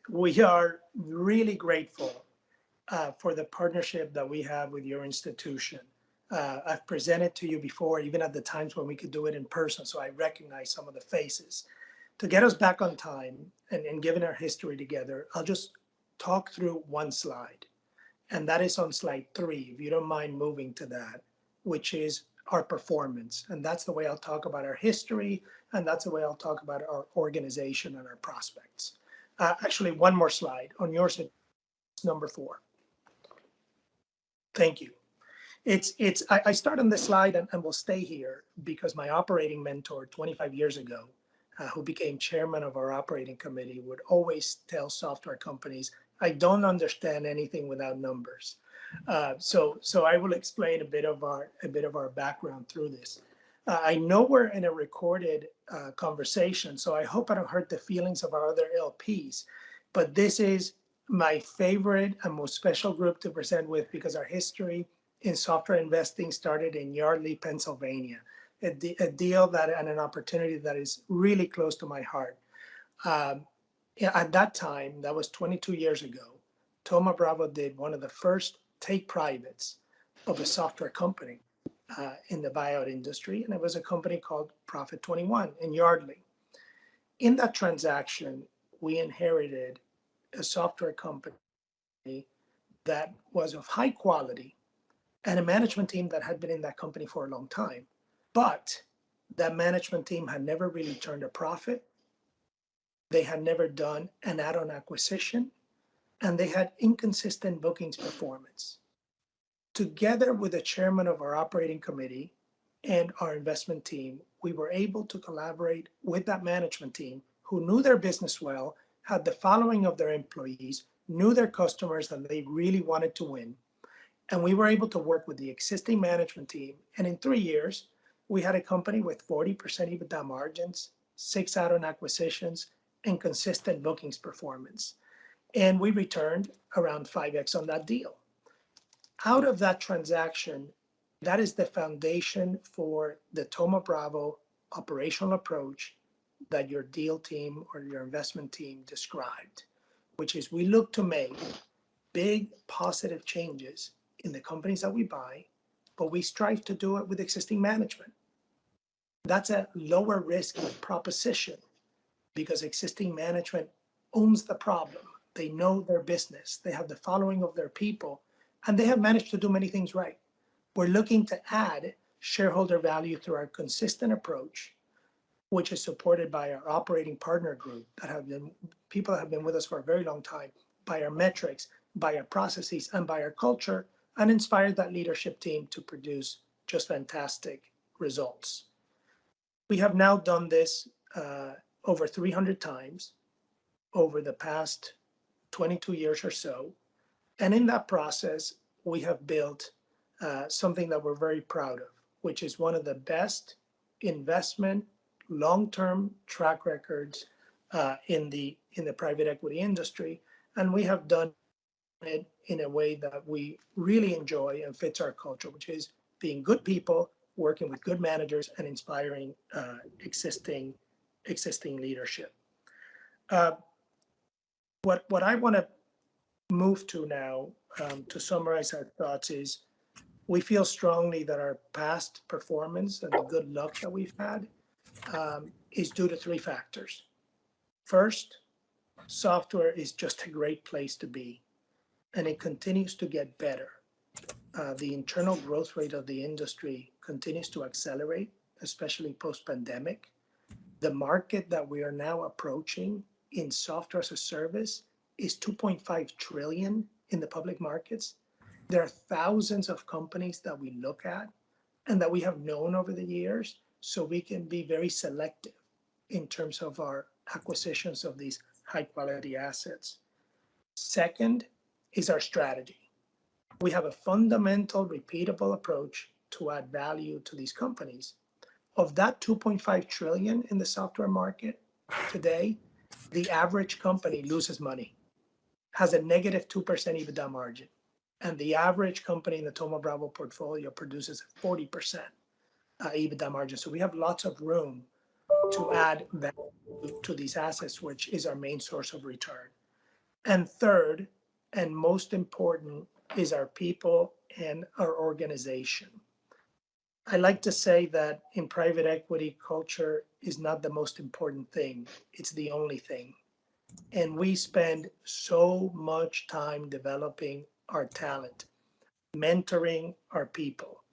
We are really grateful for the partnership that we have with your institution. I've presented to you before, even at the times when we could do it in person, so I recognize some of the faces. To get us back on time and given our history together, I'll just talk through one slide. And that is on slide 3, if you don't mind moving to that, which is our performance. And that's the way I'll talk about our history, and that's the way I'll talk about our organization and our prospects. Actually, one more slide. On yours, it's number 4. Thank you. I start on this slide and will stay here because my operating mentor 25 years ago, who became chairman of our operating committee, would always tell software companies, I don't understand anything without numbers. So I will explain a bit of our background through this. I know we're in a recorded conversation, so I hope I don't hurt the feelings of our other LPs, but this is my favorite and most special group to present with because our history in software investing started in Yardley, Pennsylvania, a deal that and an opportunity that is really close to my heart. At that time, that was 22 years ago, Thoma Bravo did one of the first take privates of a software company in the buyout industry, and it was a company called Profit 21 in Yardley. In that transaction, we inherited a software company that was of high quality and a management team that had been in that company for a long time. But that management team had never really turned a profit. They had never done an add-on acquisition, and they had inconsistent bookings performance. Together with the chairman of our operating committee and our investment team, we were able to collaborate with that management team who knew their business well, had the following of their employees, knew their customers that they really wanted to win. And we were able to work with the existing management team. And in 3 years, we had a company with 40% EBITDA margins, 6 add-on acquisitions, and consistent bookings performance. And we returned around 5x on that deal. Out of that transaction, that is the foundation for the Thoma Bravo operational approach that your deal team or your investment team described, which is we look to make big positive changes in the companies that we buy, but we strive to do it with existing management. That's a lower risk proposition because existing management owns the problem. They know their business, they have the following of their people, and they have managed to do many things right. We're looking to add shareholder value through our consistent approach, which is supported by our operating partner group that have been people that have been with us for a very long time, by our metrics, by our processes, and by our culture, and inspired that leadership team to produce just fantastic results. We have now done this over 300 times over the past 22 years or so. And in that process, we have built something that we're very proud of, which is one of the best investment long-term track records in the private equity industry. And we have done it in a way that we really enjoy and fits our culture, which is being good people, working with good managers, and inspiring existing leadership. What I want to move to now to summarize our thoughts is we feel strongly that our past performance and the good luck that we've had is due to 3 factors. First, software is just a great place to be, and it continues to get better. The internal growth rate of the industry continues to accelerate, especially post-pandemic. The market that we are now approaching in software as a service is 2.5 trillion in the public markets. There are thousands of companies that we look at and that we have known over the years, so we can be very selective in terms of our acquisitions of these high quality assets. Second is our strategy. We have a fundamental, repeatable approach to add value to these companies. Of that 2.5 trillion in the software market today, the average company loses money, has a negative 2% EBITDA margin, and the average company in the Thoma Bravo portfolio produces a 40% EBITDA margin. So we have lots of room to add value to these assets, which is our main source of return. And third, and most important, is our people and our organization. I like to say that in private equity, culture is not the most important thing. It's the only thing. And we spend so much time developing our talent, mentoring our people.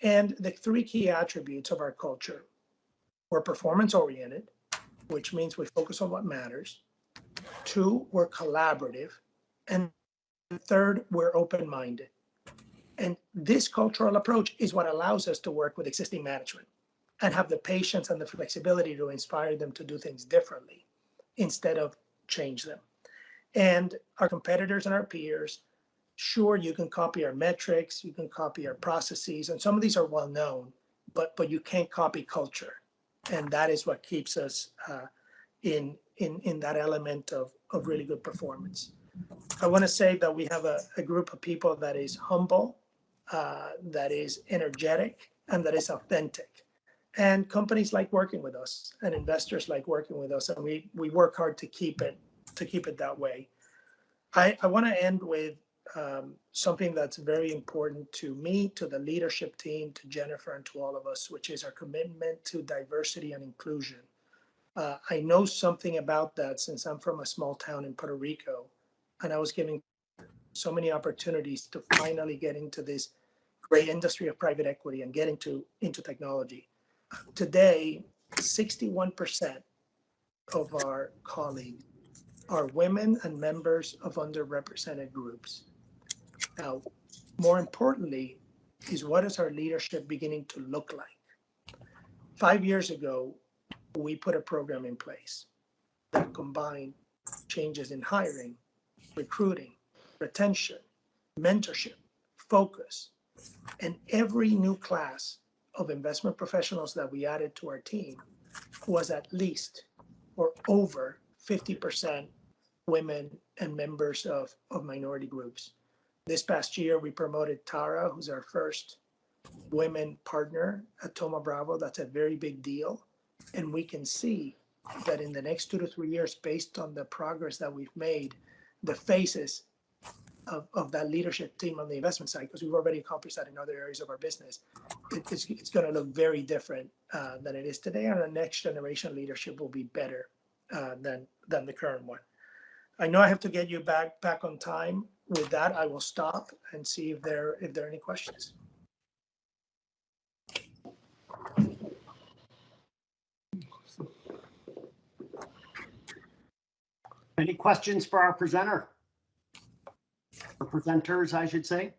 And the three key attributes of our culture: we're performance oriented, which means we focus on what matters. 2, we're collaborative. And 3rd, we're open-minded. And this cultural approach is what allows us to work with existing management and have the patience and the flexibility to inspire them to do things differently instead of change them. And our competitors and our peers, sure, you can copy our metrics, you can copy our processes, and some of these are well known, but you can't copy culture. And that is what keeps us in that element of really good performance. I want to say that we have a group of people that is humble, that is energetic, and that is authentic. And companies like working with us, and investors like working with us, and we work hard to keep it that way. I want to end with something that's very important to me, to the leadership team, to Jennifer, and to all of us, which is our commitment to diversity and inclusion. I know something about that since I'm from a small town in Puerto Rico, and I was given so many opportunities to finally get into this great industry of private equity and get into technology. Today, 61% of our colleagues are women and members of underrepresented groups. Now, more importantly, is what is our leadership beginning to look like? 5 years ago, we put a program in place that combined changes in hiring, recruiting, retention, mentorship, focus, and every new class of investment professionals that we added to our team was at least or over 50% women and members of minority groups. This past year, we promoted Tara, who's our first women partner at Thoma Bravo. That's a very big deal. And we can see that in the next 2 to 3 years, based on the progress that we've made, the faces of that leadership team on the investment side, because we've already accomplished that in other areas of our business, it's going to look very different than it is today. And our next generation leadership will be better than the current one. I know I have to get you back on time. With that, I will stop and see if there are any questions. Any questions for our presenter? Or presenters, I should say.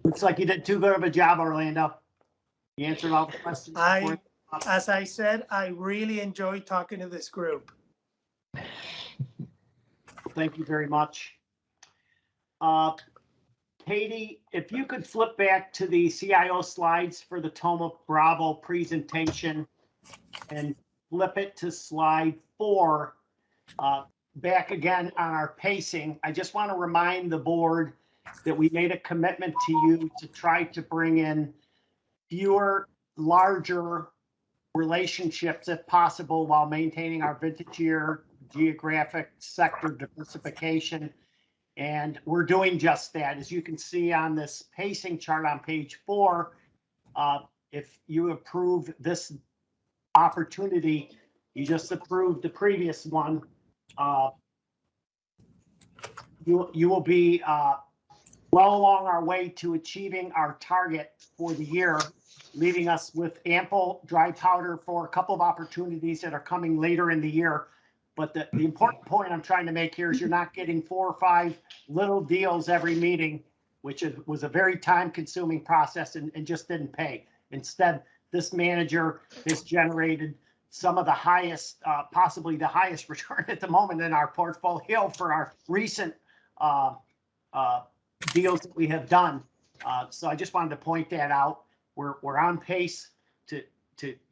Looks like you did too good of a job, Orlando. You answered all the questions. As I said, I really enjoyed talking to this group. Thank you very much. Katie, if you could flip back to the CIO slides for the Thoma Bravo presentation and flip it to slide 4, back again on our pacing. I just want to remind the board that we made a commitment to you to try to bring in fewer, larger relationships if possible while maintaining our vintage year geographic sector diversification. And we're doing just that. As you can see on this pacing chart on page 4, if you approve this opportunity, you just approved the previous one, you will be well along our way to achieving our target for the year, leaving us with ample dry powder for a couple of opportunities that are coming later in the year. But the important point I'm trying to make here is you're not getting 4 or 5 little deals every meeting, which was a very time-consuming process and just didn't pay. Instead, this manager has generated some of the highest, possibly the highest return at the moment in our portfolio for our recent deals that we have done. So I just wanted to point that out. We're on pace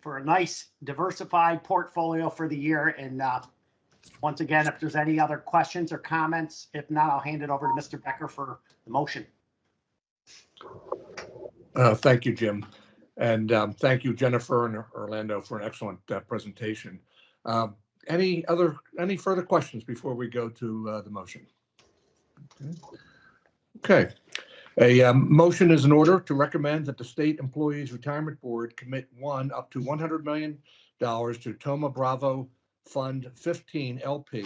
for a nice diversified portfolio for the year. And once again, if there's any other questions or comments, if not, I'll hand it over to Mr. Becker for the motion. Thank you, Jim. And thank you, Jennifer and Orlando, for an excellent presentation. Any further questions before we go to the motion? Okay. A motion is in order to recommend that the State Employees Retirement Board commit up to $100 million to Thoma Bravo Fund 15 LP,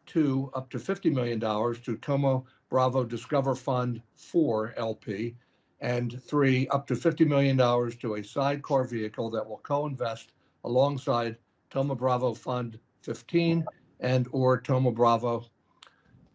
2, up to $50 million to Thoma Bravo Discover Fund 4 LP, and 3, up to $50 million to a sidecar vehicle that will co-invest alongside Thoma Bravo Fund 15 and or Thoma Bravo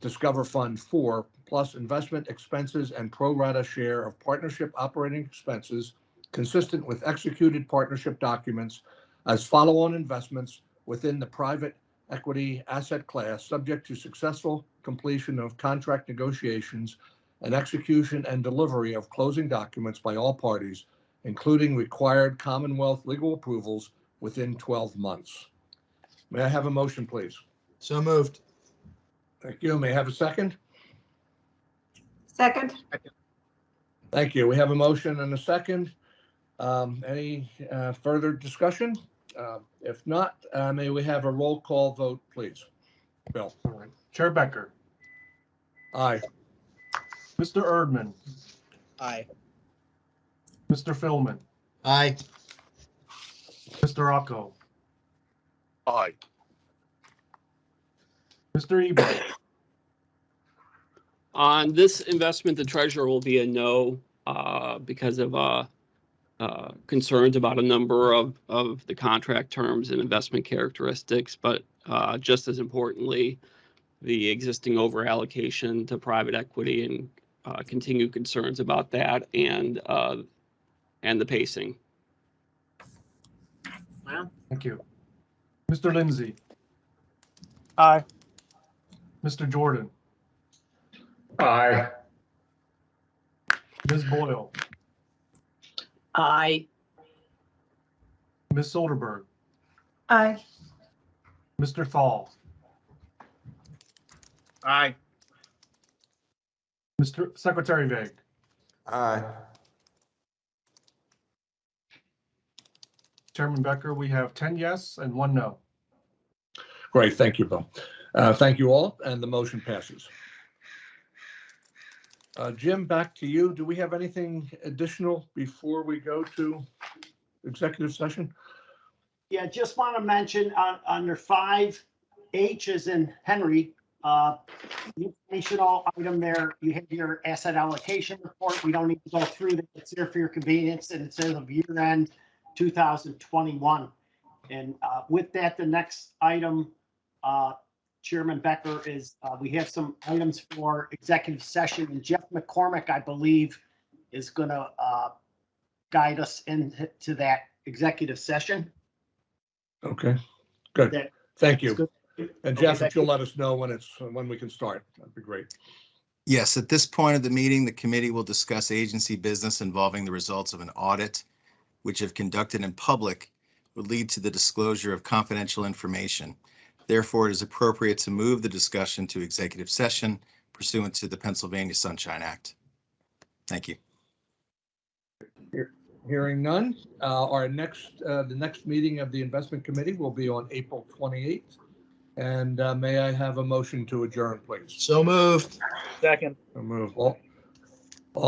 Discover Fund 4, plus investment expenses and pro rata share of partnership operating expenses consistent with executed partnership documents as follow-on investments within the private equity asset class, subject to successful completion of contract negotiations and execution and delivery of closing documents by all parties, including required Commonwealth legal approvals within 12 months. May I have a motion, please? So moved. Thank you. May I have a second? Second. Thank you. We have a motion and a second. Any further discussion? If not, may we have a roll call vote, please? Bill? All right. Chair Becker, Aye. Mr. Erdman, Aye. Mr. Philman, Aye. Mr. Rocco, Aye. Mr. Eber, On this investment, the treasurer will be a no because of concerns about a number of the contract terms and investment characteristics, but just as importantly, the existing over allocation to private equity and continued concerns about that and the pacing. thank you. Mr. Lindsay, Aye. Mr. Jordan, Aye. Ms. Boyle, Aye. Ms. Soderberg, Aye. Mr. Thal, Aye. Mr. Secretary Vague. Aye. Chairman Becker, we have 10 yes and 1 no. Great. Thank you, Bill. Thank you all, and the motion passes. Jim, back to you. Do we have anything additional before we go to executive session? Yeah, just want to mention under 5H as in Henry, the informational item there, you have your asset allocation report. We don't need to go through that. It's there for your convenience, and it's as of year end 2021. And with that, the next item, Chairman Becker, is we have some items for executive session, and Jeff McCormick, I believe, is going to guide us into that executive session. Okay, good. That- Thank you. good. And Okay, Jeff, thank if you'll you. let us know when we can start, that'd be great. Yes, at this point of the meeting, the committee will discuss agency business involving the results of an audit, which if conducted in public, would lead to the disclosure of confidential information. Therefore, it is appropriate to move the discussion to executive session pursuant to the Pennsylvania Sunshine Act. Thank you. Hearing none, the next meeting of the investment committee will be on April 28th. And may I have a motion to adjourn, please? So moved. Second. So move. All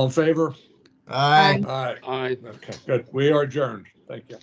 in favor? Aye. Aye. Aye. Okay, good. We are adjourned. Thank you.